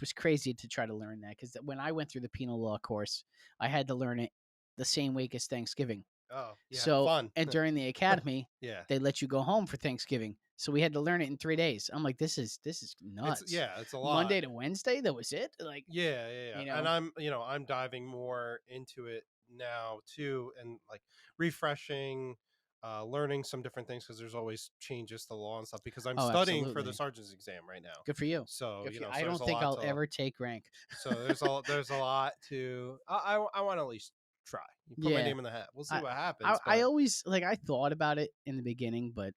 was crazy to try to learn that because when I went through the penal law course, I had to learn it the same week as Thanksgiving. oh yeah, So, fun. and during the academy, Yeah, they let you go home for Thanksgiving. So we had to learn it in 3 days. I'm like, this is nuts. it's a lot. Monday to Wednesday, that was it? Like, Yeah, yeah, yeah. you And know. I'm diving more into it now too, and like refreshing, learning some different things because there's always changes to the law and stuff. Because I'm Oh, studying for the absolutely. sergeant's exam right now, Good for you. so Good for you. I so there's don't a think lot I'll to. ever take rank. So there's a lot to. I want to at least try. You put my Yeah. name in the hat. We'll see I what I happens. I But always like I thought about it in the beginning, but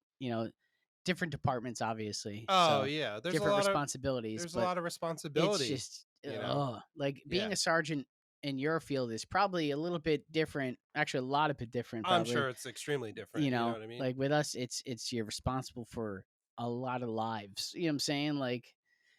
different departments obviously, oh so yeah, different responsibilities, there's a but lot of it's responsibility. just You know. like Yeah, being a sergeant in your field is probably a little bit different, actually a lot of bit different I'm probably. sure it's extremely different. You know what I mean? Like with us it's you're responsible for a lot of lives. You know what I'm saying? Like,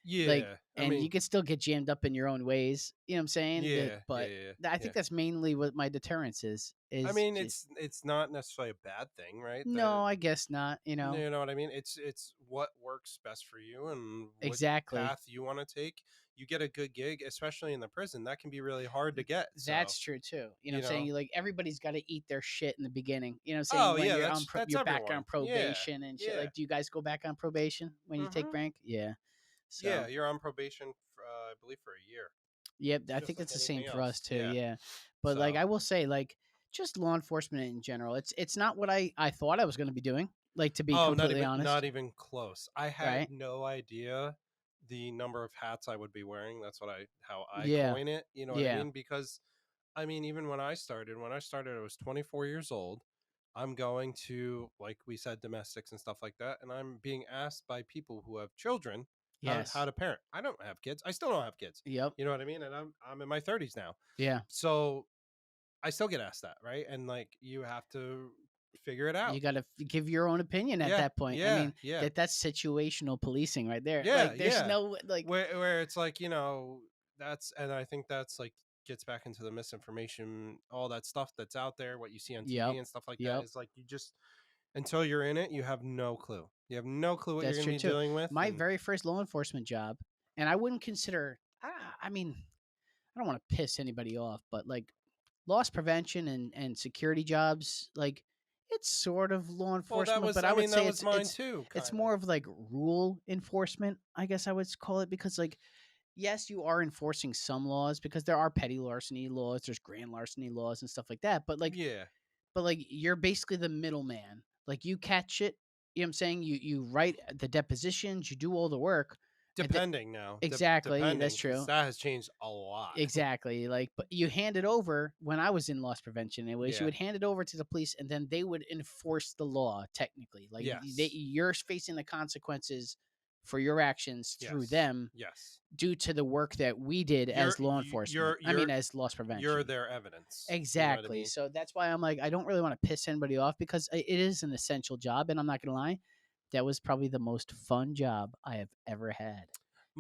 Yeah, I and mean, you could still get jammed up in your own ways, you know what I'm saying? yeah, yeah, But yeah, I yeah. think that's mainly what my deterrence is I is mean, just it's not necessarily a bad thing, right? no, I guess not. You know what I mean? It's what works best for you and what Exactly. path you want to take. You get a good gig, especially in the prison. That can be really hard to get. So That's true too. You know what you I'm saying? know, You like everybody's got to eat their shit in the beginning. You know what I'm saying? oh When yeah, you're on that's you're back everyone. on Yeah, probation and shit. yeah, Like, do you guys go back on probation when you take hmm rank? Yeah. yeah. So, You're on probation, for, I believe, for a year, yep, I just think like that's the same anything for us else. too. Yeah. Yeah. But like So I will say like just law enforcement in general. It's not what I thought I was going to be doing, like to be oh, completely not honest, even close. I had right? no idea the number of hats I would be wearing. That's what I how I Yeah. coin it. You know what I Yeah. mean? Because I mean, even when I started, I was 24 years old. I'm going to, like we said, domestics and stuff like that, and I'm being asked by people who have children how Yes. to parent. I don't have kids. I still don't have kids. Yep. You know what I mean? And I'm in my 30s now, Yeah. so I still get asked that, right? And like you have to figure it You out. got to give your own opinion at Yeah, that point. I yeah, mean, yeah. that's situational policing right there. Yeah, Like, there's yeah. no like, Where it's like, that's and I think that's like gets back into the misinformation, all that stuff that's out there, what you see on yep, TV and stuff like that yep. is like you just until you're in it, you have no clue. You have no clue what you're That's going to true be too. dealing with My and very first law enforcement job, and I wouldn't consider. I mean, I don't want to piss anybody off, but like loss prevention and security jobs, like, it's sort of law Well, that enforcement, was but I I would mean, that say was mine too, it's kind of. more of like rule enforcement, I guess I would call it, because like, yes, you are enforcing some laws because there are petty larceny laws, there's grand larceny laws and stuff like that. Yeah. But like you're basically the middleman. Like you catch it, you know what I'm saying? You write the depositions, you do all the work, and Depending now, exactly, that's depending, because true. that has changed a lot. Exactly, like, but you hand it over when I was in loss prevention anyways, you Yeah. would hand it over to the police, and then they would enforce the law technically. Like, Yes. you're facing the consequences for your actions through Yes. them Yes. due to the work that we did You're as law you enforcement. you're I mean, you're as loss you're prevention. their evidence. You know what I Exactly, mean? so that's why I'm like, I don't really wanna piss anybody off because I it is an essential job, and I'm not gonna lie, that was probably the most fun job I have ever had,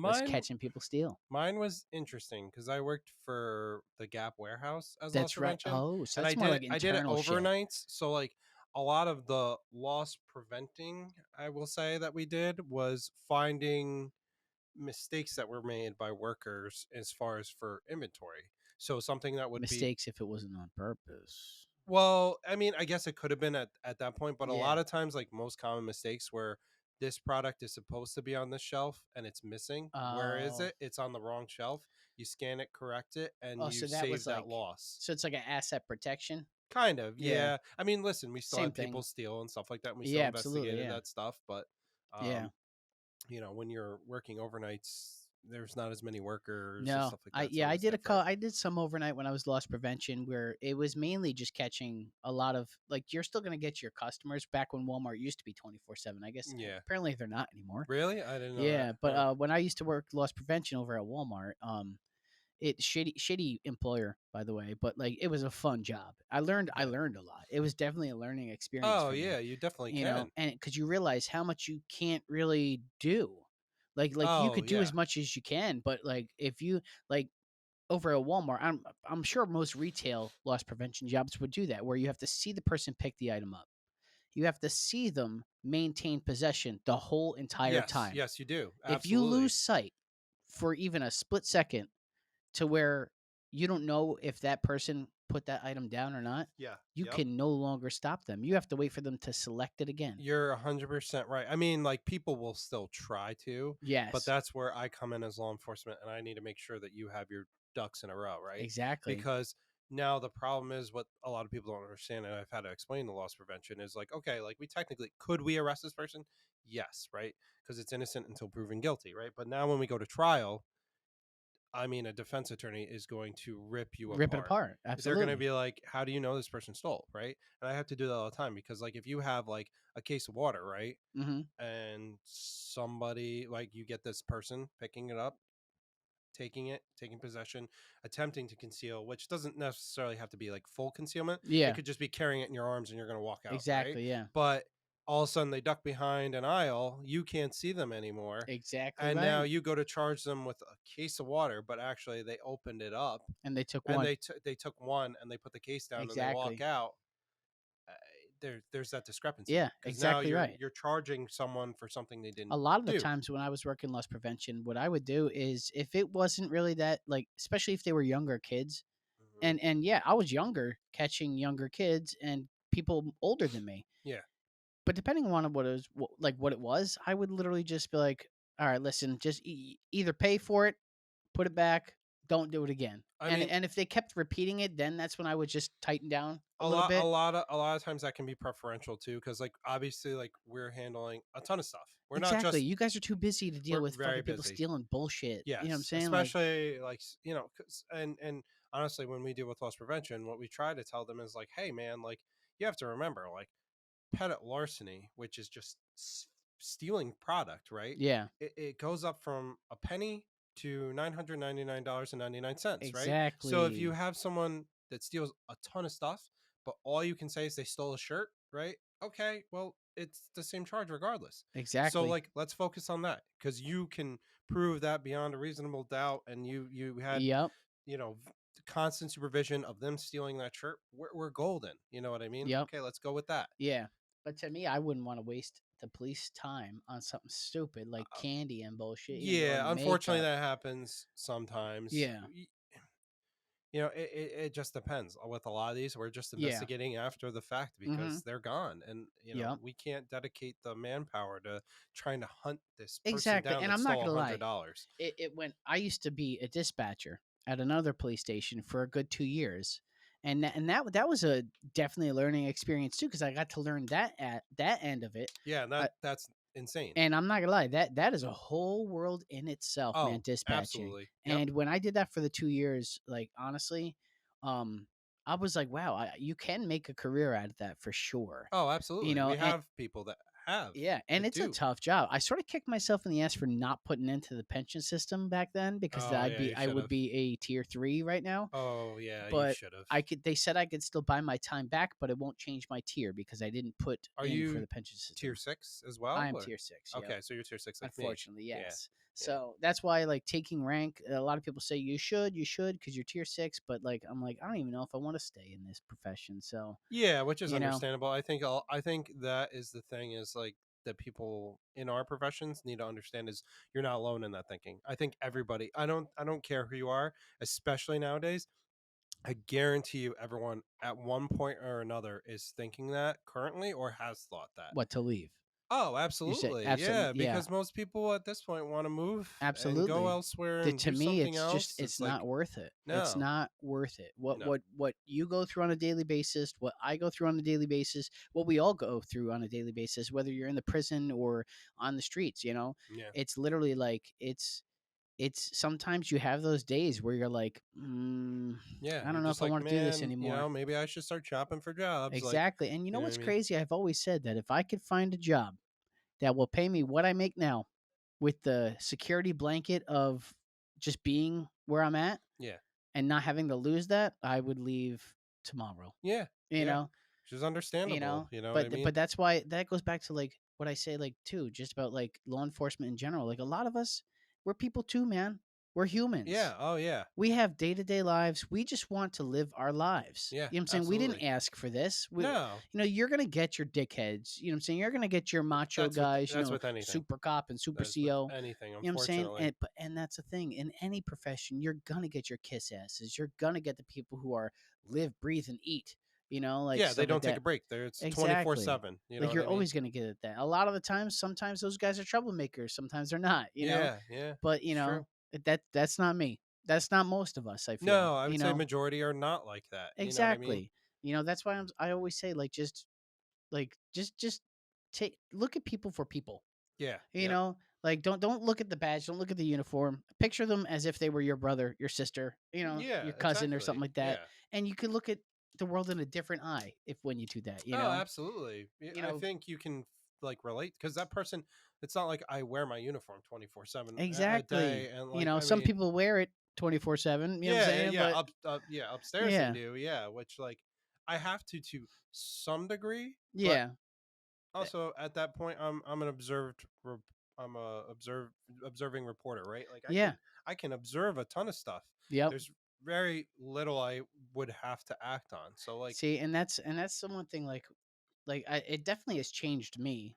was Mine catching people steal. Mine was interesting because I worked for the Gap warehouse as loss That's right. prevention, Oh, so and that's more like I did it internal shit. overnights. So like a lot of the loss preventing, I will say that we did was finding mistakes that were made by workers as far as for inventory. So something that would be Mistakes if it wasn't on purpose. well, I mean, I guess it could have been at that point, but a lot Yeah. of times, like most common mistakes, where this product is supposed to be on this shelf and it's missing. Where is Oh. it? It's on the wrong shelf. You scan it, correct it, and Oh, you so that save was that like, loss. so it's like an asset protection? Kind of, Yeah. yeah. I mean, listen, we still Same had thing. people steal and stuff like that. And we still Yeah, absolutely, investigated yeah. that stuff, but Yeah. um, when you're working overnights, there's not as many workers and No. stuff like that, so Yeah, it I was did a different. I did some overnight when I was loss prevention where it was mainly just catching a lot of, like, you're still gonna get your customers back when Walmart used to be 24/7. I guess Yeah, apparently they're not anymore. really, I didn't know that. Yeah, but Huh. when I used to work loss prevention over at Walmart, it shitty employer, by the way, but like it was a fun job. I Yeah. learned a lot. It was definitely a learning experience Oh for me, yeah, you definitely you know, can. and because you realize how much you can't really do. Like you Oh could do yeah. as much as you can, but like if you like over at Walmart, I'm sure most retail loss prevention jobs would do that, where you have to see the person pick the item up. You have to see them maintain possession the whole entire Yes, time. yes, you do. If you lose Absolutely. sight for even a split second to where you don't know if that person put that item down or not, Yeah. you Yep. can no longer stop them. You have to wait for them to select it again. You're 100% right. I mean, like people will still try to, but Yes, that's where I come in as law enforcement and I need to make sure that you have your ducks in a row, right? exactly. Because now the problem is what a lot of people don't understand, and I've had to explain the loss prevention is like, okay, like we technically could we arrest this person? Yes, right? Because it's innocent until proven guilty, right? But now when we go to trial, I mean, a defense attorney is going to rip you Rip it apart. apart. They're going to Absolutely. be like, "How do you know this person stole?" Right? And I have to do that all the time because, like, if you have like a case of water, right, Hmm. and somebody like you get this person picking it up, taking it, taking possession, attempting to conceal, which doesn't necessarily have to be like full concealment. It Yeah, could just be carrying it in your arms and you're going to walk out, right? exactly. Yeah, But all of a sudden they duck behind an aisle, you can't see them anymore. exactly And now right. you go to charge them with a case of water, but actually they opened it up And they took and one. they took one and they put the case down and they walk Exactly. out. uh, there's that discrepancy Yeah, because now exactly right. you're charging someone for something they A didn't lot of the do. times when I was working loss prevention, what I would do is if it wasn't really that, like, especially if they were younger kids, Hmm. and yeah, I was younger catching younger kids and people older than me. Yeah, But depending on what it was, like what it was, I would literally just be like, "All right, listen, just either pay for it, put it back, don't do it again." I mean, And if they kept repeating it, then that's when I would just tighten down a little a bit. lot of times that can be preferential too because like obviously like we're handling a ton of stuff, we're not Exactly. just You guys are too busy to deal we're with very fucking people busy. stealing bullshit. You know what I'm Yes, saying? Like, especially like and honestly when we deal with loss prevention what we try to tell them is like, hey man, like you have to remember like pettit larceny, which is just stealing product, right? yeah, It goes up from a penny to $999.99, right? So if you exactly. have someone that steals a ton of stuff, but all you can say is they stole a shirt, right? Okay, well, it's the same charge regardless. So Exactly. like let's focus on that because you can prove that beyond a reasonable doubt and you had, Yep. you know, constant supervision of them stealing that shirt. We're golden. You know what I mean? Yep. Okay, let's go with that. Yeah. But to me, I wouldn't want to waste the police time on something stupid like candy and bullshit, you know, or Yeah, unfortunately makeup. that happens sometimes. Yeah. it just depends. With a lot of these, we're just Yeah. investigating after the fact Mhm. because they're gone, and Yep. we can't dedicate the manpower to trying to hunt this person Exactly, down and that I'm not stole a gonna hundred lie, dollars. it went I used to be a dispatcher at another police station for a good 2 years, and that was a definitely a learning experience too, because I got to learn that at that end of it, Yeah, and uh, that's insane. and I'm not gonna lie, that is a whole world in itself, man, Oh, dispatching, absolutely. Yep. and when I did that for the 2 years, like, honestly, um, I was like, "Wow, you can make a career out of that for sure." Oh, You absolutely. know, We have people that have yeah, and that it's a do. tough job. I sort of kicked myself in the ass for not putting into the pension system back then because Oh yeah, you I should would have. be a tier 3 right now, Oh yeah, you but should have. I could they said I could still buy my time back, but it won't change my tier because I didn't put Are in for you the pension tier system. 6 as I well? am Or tier 6, yep. okay, so you're tier 6 like me. Unfortunately, Yeah, yes. yeah, So that's why like taking rank, a lot of people say you should because you're tier 6, but like I'm like I don't even know if I want to stay in this profession. So, yeah. Which is you know, understandable. I think that is the thing is like that people in our professions need to understand is you're not alone in that thinking. I think everybody. I don't care who you are, especially nowadays. I guarantee you, everyone at one point or another is thinking that currently or has thought that. what to leave. Oh, You say absolutely. absolutely Yeah, yeah. because most people at this point want to move and go Absolutely. elsewhere The and to do me, something it's just else. it's It's like, not worth it. It's no, not worth it. no. What you go through on a daily basis, what I go through on a daily basis, what we all go through on a daily basis, whether you're in the prison or on the streets, Yeah. it's literally like it's sometimes you have those days where you're like, Yeah. I You're don't know just if I like, want to do this man, anymore. maybe I should start shopping for jobs. Like, Exactly. And you know you know what I what's mean? crazy? I've always said that if I could find a job that will pay me what I make now with the security blanket of just being where I'm at Yeah. and not having to lose that, I would leave tomorrow. Yeah. You Yeah. know, Which is understandable. You know what I but mean? that's why that goes back to like what I say like too, just about like law enforcement in general. Like a lot of us, we're people too, man. We're humans. Yeah. Oh, yeah. We have day-to-day lives. We just want to live our lives. Yeah. You know what I'm saying? We didn't Absolutely. ask for this. No. You're gonna get your dickheads. You know what I'm saying? You're gonna get your macho guys, That's with anything. super cop and super That's with CO. anything, You know what I'm saying? unfortunately. And that's the thing. In any profession, you're gonna get your kiss asses. You're gonna get the people who are live, breathe, and eat. Like Yeah. They stuff like don't take a that. break. It's Exactly. 24/7. You know Like what you're I mean? always gonna get at that. A lot of the times, sometimes those guys are troublemakers. Sometimes they're not. Yeah. Yeah. But It's true. that's not me. That's not most of us. I feel. No, I would say majority are not like that. You know what I mean? Exactly. That's why I always say just take look at people for people. Yeah. You Yep. know, like don't look at the badge, don't look at the uniform. Picture them as if they were your brother, your sister, Yeah, your cousin or something exactly. like that, Yeah. and you could look at the world in a different eye if when you do that. Oh, absolutely. Yeah, You I know think you can like relate because that person. It's not like I wear my uniform 24/7 a exactly. day, and like I Some mean, people wear it 24/7. You know what I'm yeah, saying? But yeah, upstairs they yeah, do, yeah. Which like I have to some degree, but yeah, eh, also at that point I'm an I'm a observing reporter, right? Like yeah, I can observe a ton of stuff. yep. There's very little I would have to act on. So like, See, and that's the one thing it definitely has changed me.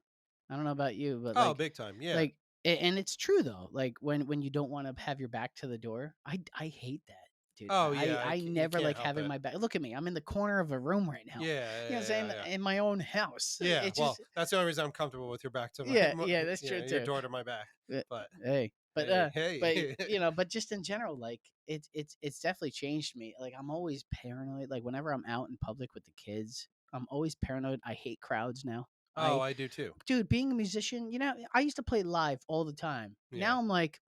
I don't know about you, but oh, big time, yeah. and it's true though. Like when you don't want to have your back to the door, I hate that, dude. Oh I yeah, I you never can't like help having it. my back. Look at me. I'm in the corner of a room right now. Yeah, You know what I'm yeah, saying? yeah, yeah. In my own house. Yeah, It well, just that's the only reason I'm comfortable with your back to my, yeah, yeah, that's true your too. door to my back. Uh, But Hey, hey, but hey, but just in general, like it's definitely changed me. Like I'm always paranoid. Like whenever I'm out in public with the kids, I'm always paranoid. I hate crowds now. oh, I do too. Dude, being a musician, I used to play live all the time. Yeah, Now I'm like,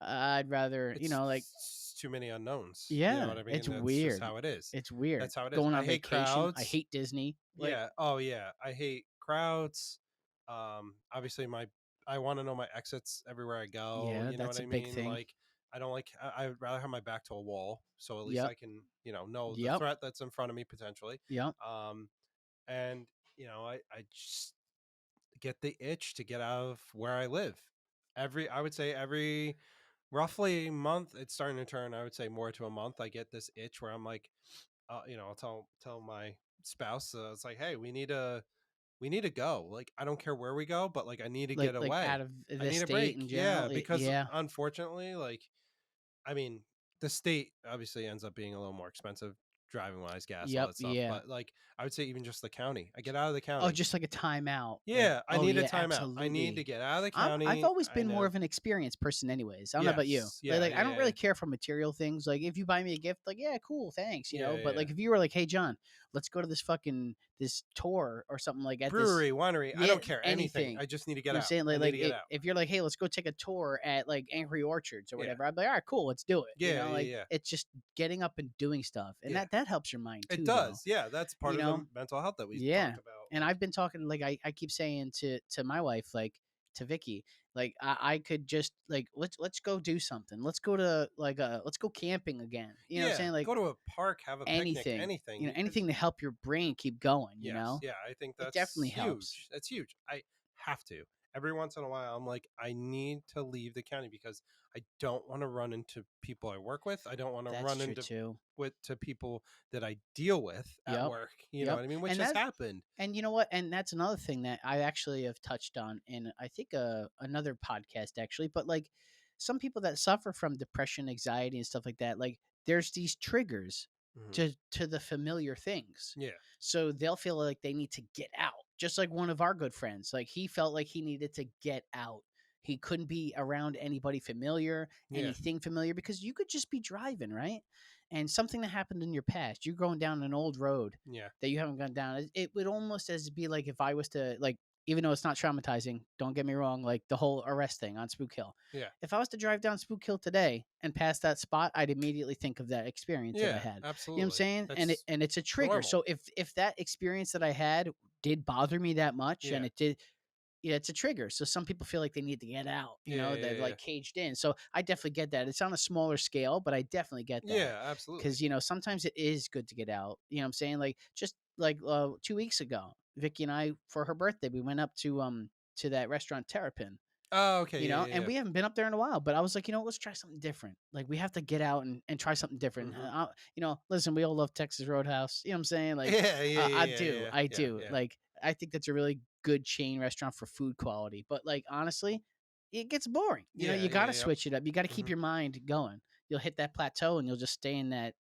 I'd rather, it's too many unknowns. You know yeah, what I mean? it's That's just weird. how it is. It's weird. That's how it is. Going I on hate vacation, I crowds. hate Disney. Like, Yeah. Oh yeah, I hate crowds. Obviously I want to know my exits everywhere I go. yeah, You know what that's a I big mean? thing. Like I don't like. I would rather have my back to a wall, so at least Yep. I can know the Yep. threat that's in front of me potentially. Yep. Um, and I just get the itch to get out of where I live. I would say every roughly month, it's starting to turn. I would say more to a month. I get this itch where I'm like, I'll tell my spouse, it's like, hey, we need to go. Like, I don't care where we go, but like, I need to get Like out away. of I the need a state break. in Yeah, general. because Yeah. unfortunately, like, I mean, the state obviously ends up being a little more expensive driving wise, gas, all Yep, that stuff. yeah. But like I would say even just the county. I get out of the Oh, county. just like a timeout, like Yeah, I oh, need a yeah, timeout. I need to absolutely. get out of the I've county. always I been more know. of an experienced person anyways. I don't know about you. Yes. Yeah, Like, I yeah, don't yeah. really care for material things. Like, if you buy me a gift, like, yeah, cool, thanks, Yeah, yeah, but, yeah. like, if you were like, "Hey, John, let's go to this tour or something like at this." Brewery, winery, I Yeah, don't care anything. anything. I just need to You get know what I'm out. saying? I need to get Like, out. if you're like, "Hey, let's go take a tour at, like, Angry Orchards or Yeah. whatever," I'd be like, "Alright, cool, let's do it." Yeah, yeah, Like, yeah. it's just getting up and doing stuff, and Yeah. that helps your mind It too, though, does. Yeah, that's part you of the know? mental health that we Yeah, talked about. and Like, I've been talking like I keep saying to my wife, like to Vicky, like I could just like let's go do something. Let's go to like let's go camping again. You know what I'm yeah, saying? Like go to a park, have a picnic, anything, anything. Because anything to help your brain keep going. yes, yeah, I think It that's definitely helps. huge. That's huge. I have to. Every once in a while, I'm like, I need to leave the county because I don't want to run into people I work with. I don't want to That's run true into too. with to people that I deal with at Yep. work. You know Yep. what I mean? Which And has that happened. and you know what? And that's another thing that I actually have touched on in I think another podcast actually, but like some people that suffer from depression, anxiety and stuff like that, like there's these triggers Hmm. to the familiar things. Yeah. So they'll feel like they need to get out. Just like one of our good friends, like he felt like he needed to get out. He couldn't be around anybody familiar, Yeah. anything familiar because you could just be driving, right? And something that happened in your past, you're going down an old road Yeah. that you haven't gone down. It would almost as be like if I was to like, even though it's not traumatizing, don't get me wrong, like the whole arrest thing on Spook Hill. Yeah. If I was to drive down Spook Hill today and pass that spot, I'd immediately think of that experience that I Yeah. had. You know what I'm Absolutely. saying? That's And it's a trigger. normal. So if that experience that I had did bother me that much and Yeah. it did, yeah, it's a trigger. So some people feel like they need to get out, Yeah. Yeah. they're Yeah. like caged in. So I definitely get that. It's on a smaller scale, but I definitely get that. Yeah. Absolutely. Cause sometimes it is good to get out. You know what I'm saying? Like just like 2 weeks ago, Vicky and I, for her birthday, we went up to that restaurant Terrapin, Oh, okay. Yeah. and Yeah. we haven't been up there in a while, but I was like, let's try something different. Like we have to get out and try something Yeah. different. Hmm. Listen, we all love Texas Roadhouse. You know what I'm saying? Like, Yeah. Yeah. I Yeah. do, Yeah. I Yeah. do. Yeah. Like, I think that's a really good chain restaurant for food quality. But like, honestly, it gets boring. Yeah. You Yeah. got to Yeah. switch it up. You got to keep Hmm. your mind going. You'll hit that plateau and you'll just stay in that,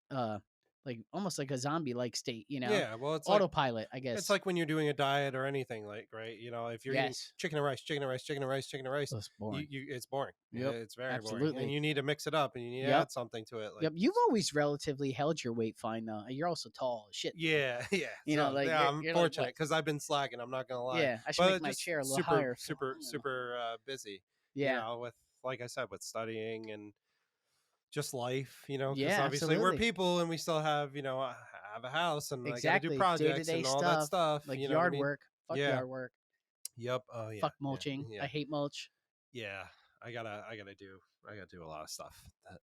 like almost like a zombie like state. Yeah. Well, Autopilot, I it's guess. like when you're doing a diet or anything, like right. You know, if you're eating Yes, chicken and rice, chicken and rice, chicken and rice, chicken and rice, that's boring. it's boring. Yep, It's very boring, and absolutely. you need to mix it up, and you need to Yep. add something to it. Like, Yep, you've always relatively held your weight fine though. You're also tall as shit though. yeah, yeah. Like Yeah, I'm you're like fortunate what? because I've been slacking. I'm not gonna lie, Yeah, I should make but my just chair a little super, higher. So super, I don't know. super busy. You Yeah, know, with like I said, with studying and just life. You know, because yeah, obviously we're absolutely, people, and we still have have a house, and I got to do exactly. Day to projects day and all that stuff stuff. like You know what I yard mean? work. Fuck Yeah. yard work. Yep. Oh yeah. Fuck Yeah. mulching. I Yeah. hate mulch. Yeah, I gotta do a lot of stuff that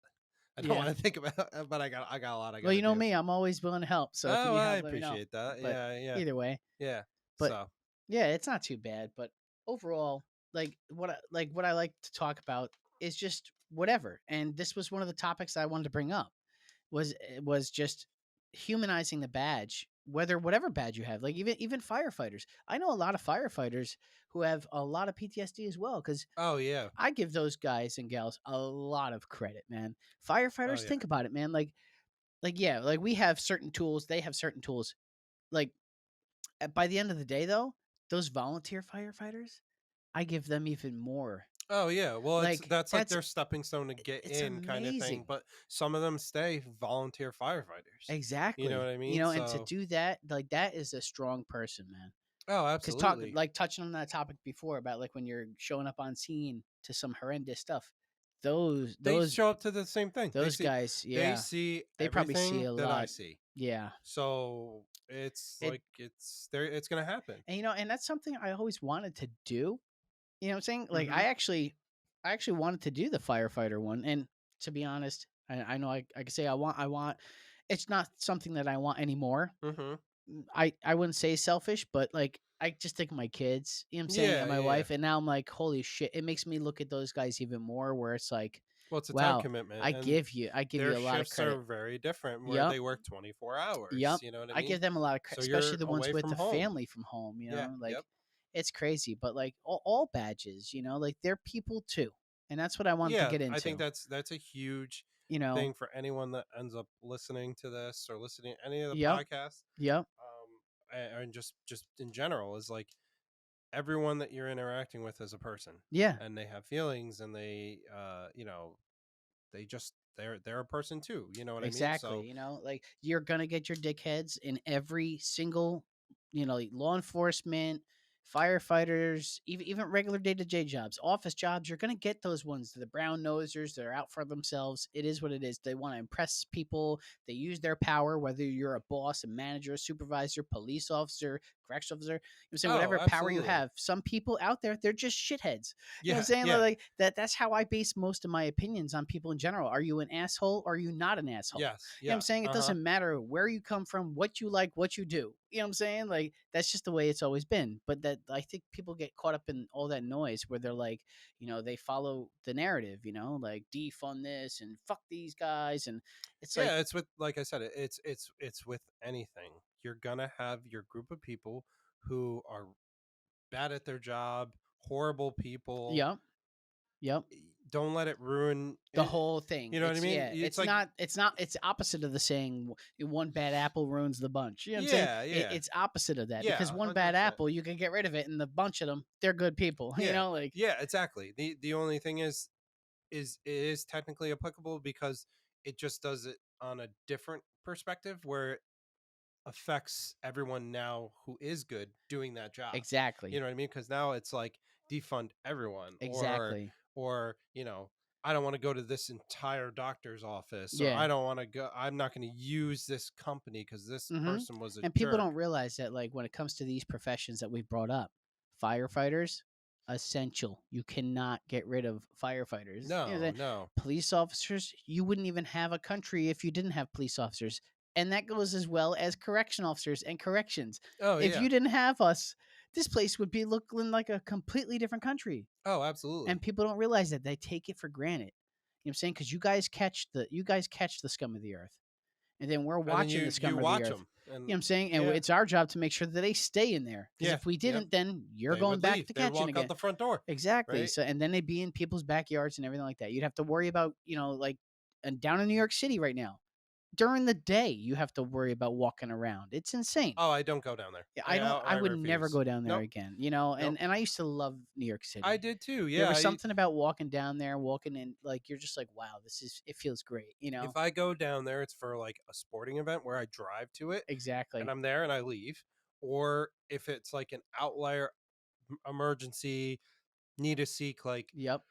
I don't Yeah. want to think about, but I got a lot I Well, gotta do. me. I'm always willing to help. So if you Oh, need I help, let me know. appreciate that. But Yeah, yeah, either way, yeah. but So, yeah, it's not too bad. But overall, what I like to talk about is just whatever. And this was one of the topics I wanted to bring up. Was just humanizing the badge, whatever badge you have, like even firefighters. I know a lot of firefighters who have a lot of PTSD as well because oh yeah, I give those guys and gals a lot of credit, man. oh Firefighters, yeah. think about it, man. Like yeah, like we have certain tools, they have certain tools. Like by the end of the day, though, those volunteer firefighters, I give them even more. Oh yeah. Well, Like that's like their stepping stone to get it's in, kind of thing. amazing. But some of them stay volunteer firefighters. You know what Exactly. I mean? And to So, do that, like that is a strong person, man. oh, Because absolutely. touching on that topic before about like when you're showing up on scene to some horrendous stuff, those They those show up to the same thing. those guys, They yeah, see they probably see everything a that I lot. see. Yeah, So it's it like it's there. It's gonna happen. and and that's something I always wanted to do. You know what I'm saying? Like Mm-hmm. I actually wanted to do the firefighter one, and to be honest, I know I can say I want. It's not something that I want anymore. Mm-hmm. I wouldn't say selfish, but like I just think of my kids, you know what I'm saying, Yeah, and my yeah, yeah. wife, and now I'm like, holy shit! It makes me look at those guys even more. Where it's like, Well, it's a time wow, commitment, and I give their you a lot of shifts are credit. very different where Yep, they work 24 hours. yep. You know what I I mean? give them a lot of credit, So especially you're the ones away with from the home. family from home. Yeah. Like Yep. it's crazy, but like all badges, like they're people too, and that's what I wanted to Yeah. get I think into. that's a huge. you know. thing for anyone that ends up listening to this or listening to any of the Yep. podcasts, Yep. and just in general, is like everyone that you're interacting with is a person, Yeah. and they have feelings, and they they just they're a person too, you know what I mean? Exactly. So Like you're gonna get your dickheads in every single, like, law enforcement, firefighters, even regular day to day jobs, office jobs. You're gonna get those ones, the brown nosers that are out for themselves. It is what it is. They want to impress people. They use their power, whether you're a boss, a manager, a supervisor, police officer, correction officer. I'm saying oh, whatever power you absolutely. have. Some people out there, they're just shitheads. I'm Yeah, saying? yeah, Like that. That's how I base most of my opinions on people in general. Are you an asshole? Or are you not an asshole? yes, You know what I'm yes, saying? It uh-huh. doesn't matter where you come from, what you like, what you do. You know what I'm saying? Like that's just the way it's always been. But that I think people get caught up in all that noise where they're like, they follow the narrative, like defund this and fuck these guys. And it's like, Yeah, it's with, like I said, it's with anything. You're gonna have your group of people who are bad at their job, horrible people. yep, yep. Don't let it ruin The it. whole thing. You know what I It's mean? yeah, It's it's like, not it's not it's opposite of the saying one bad apple ruins the bunch. You know what I'm saying? yeah, It, yeah, it's opposite of that yeah, because a one hundred bad percent. apple you can get rid of it and the bunch of them, they're good people. Yeah, Like yeah, exactly. The only thing is it is technically applicable because it just does it on a different perspective where it affects everyone now who is good doing that job. You exactly. know what I mean? Because now it's like defund everyone, Exactly. or I don't want to go to this entire doctor's office, or Yeah. I don't want to go. I'm not going to use this company because this Hmm. person was a And people jerk. don't realize that, like, when it comes to these professions that we've brought up, firefighters, essential. You cannot get rid of firefighters. No, no. Police officers, you wouldn't even have a country if you didn't have police officers. And that goes as well as correction officers and corrections. Oh If yeah. you didn't have us, this place would be looking like a completely different country. Oh, absolutely. And people don't realize that. They take it for granted. You know what I'm saying? Because you guys catch the scum of the earth, and then we're And then watching the you scum of the watch earth. them, You know what and I'm saying? And yeah, it's our job to make sure that they stay in there. Because yeah, if we yep. didn't, then you're They going would back leave. to They would catching walk out again. the front door, Exactly. right? So, and then they'd be in people's backyards and everything like that. You'd have to worry about, like, and down in New York City right now, during the day, you have to worry about walking around. It's insane. Oh, I don't go down there. Yeah, I I outright would never refuse. go down there Nope, again, nope. and I used to love New York I City. did too. There Yeah. was something about walking down there, walking in, like, you're just like, wow, it feels great. If I go down there, it's for like a sporting event where I drive to it and Exactly. I'm there and I leave. Or if it's like an outlier emergency, need to seek like Yep.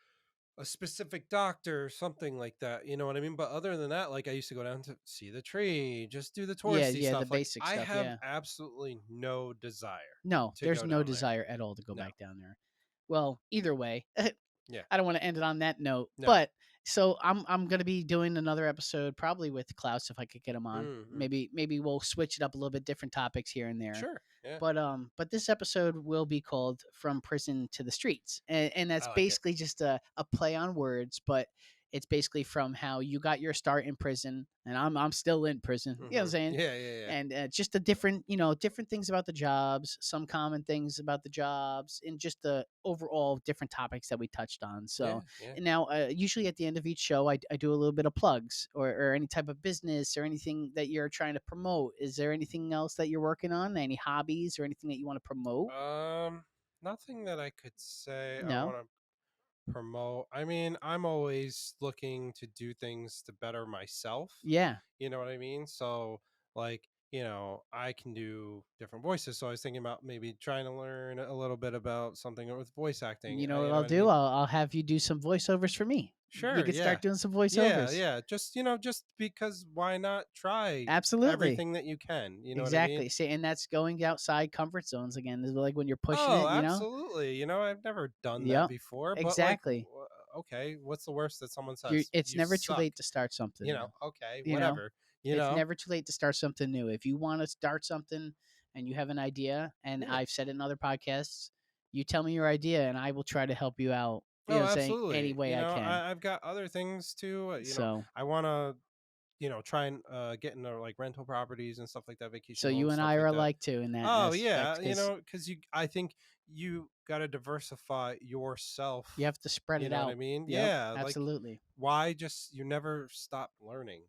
a specific doctor or something like that. You know what I mean? But other than that, like I used to go down to see the tree, just do the Yeah, touristy yeah, the stuff. Like basic I stuff, have yeah. absolutely no desire No, to there's go no down there. desire at all to go No. back down there. Well, either way, Yeah. I don't want to end it on that note, No. but so I'm gonna be doing another episode probably with Klaus if I could get him on. Hmm. Maybe we'll switch it up a little bit, different topics here and there. Sure. Yeah. But this episode will be called "From Prison to the Streets," and that's I like it. basically just a play on words, but it's basically from how you got your start in prison, and I'm still in prison. You know what I'm saying? Yeah. Yeah. Yeah. And just the different things about the jobs, some common things about the jobs, and just the overall different topics that we touched on. Yeah. So Yeah. and now, usually at the end of each show, I do a little bit of plugs or any type of business or anything that you're trying to promote. Is there anything else that you're working on? Any hobbies or anything that you want to promote? Nothing that I could say I No. want to promote. I mean, I'm always looking to do things to better myself. Yeah. You know what I mean? So, like, I can do different voices. So I was thinking about maybe trying to learn a little bit about something with voice acting. You know what You know I'll what I do? mean? I'll have you do some voiceovers for me. You Sure. could Yeah. start doing some Yeah. voiceovers. Yeah. Just, just because why not try Absolutely. everything that you can? You know what I mean? Exactly. See, and that's going outside comfort zones again. Is like when you're pushing Oh, it. absolutely. I've never done that Yep. before, but like, Exactly. okay, what's the worst that someone You're says? It's You never too suck. late to start something new. Okay, You know? whatever. It's never too late to start something new. If you want to start something and you have an idea, and Yeah. I've said it in other podcasts, you tell me your idea and I will try to help you out. Oh, Saying any absolutely. way I can. I've got other things too. So, I want to, try and get into like rental properties and stuff like that, so vacation you homes, and stuff I are like that. alike too in that Oh aspect yeah, because because I think you got to diversify You yourself. have to spread You it know what I out. mean? Yep, Yeah. Like, absolutely. why just, you never stop learning.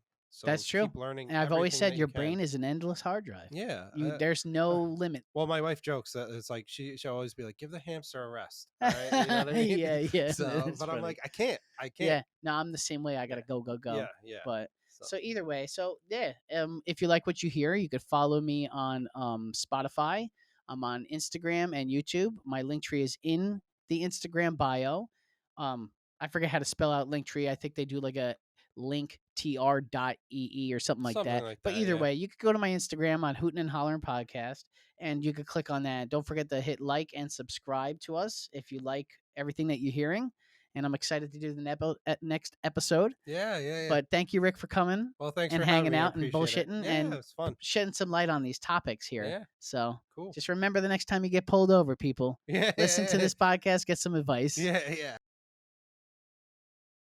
That's So true. keep learning And I've always everything said that you your can. brain is an endless hard drive. Yeah. There's no limit. Well, my wife jokes that it's like she'll always be like, "Give the hamster a rest." All right, you know what I mean? Yeah, yeah, So, it's but I'm funny. like, I can't. Yeah, no, I'm the same way. I Yeah, gotta go, go, yeah, go. yeah. But So, so either way, so yeah. If you like what you hear, you could follow me on Spotify. I'm on Instagram and YouTube. My link tree is in the Instagram bio. Um, I forget how to spell out link tree. I think they do like a linktr.ee or something like something that. like But that. either Yeah, way, you could go to my Instagram on Hootin' and Hollering Podcast, and you could click on that. Don't forget to hit like and subscribe to us if you like everything that you're hearing. And I'm excited to do the next episode. yeah, yeah, yeah. But thank you, Rick, for coming Well, thanks and for having hanging me. I out and appreciate it. bullshitting Yeah, and it's fun. shedding some light on these topics here. Yeah, So cool. just remember the next time you get pulled over, people, Yeah, listen to yeah, this podcast, get some advice. yeah, yeah.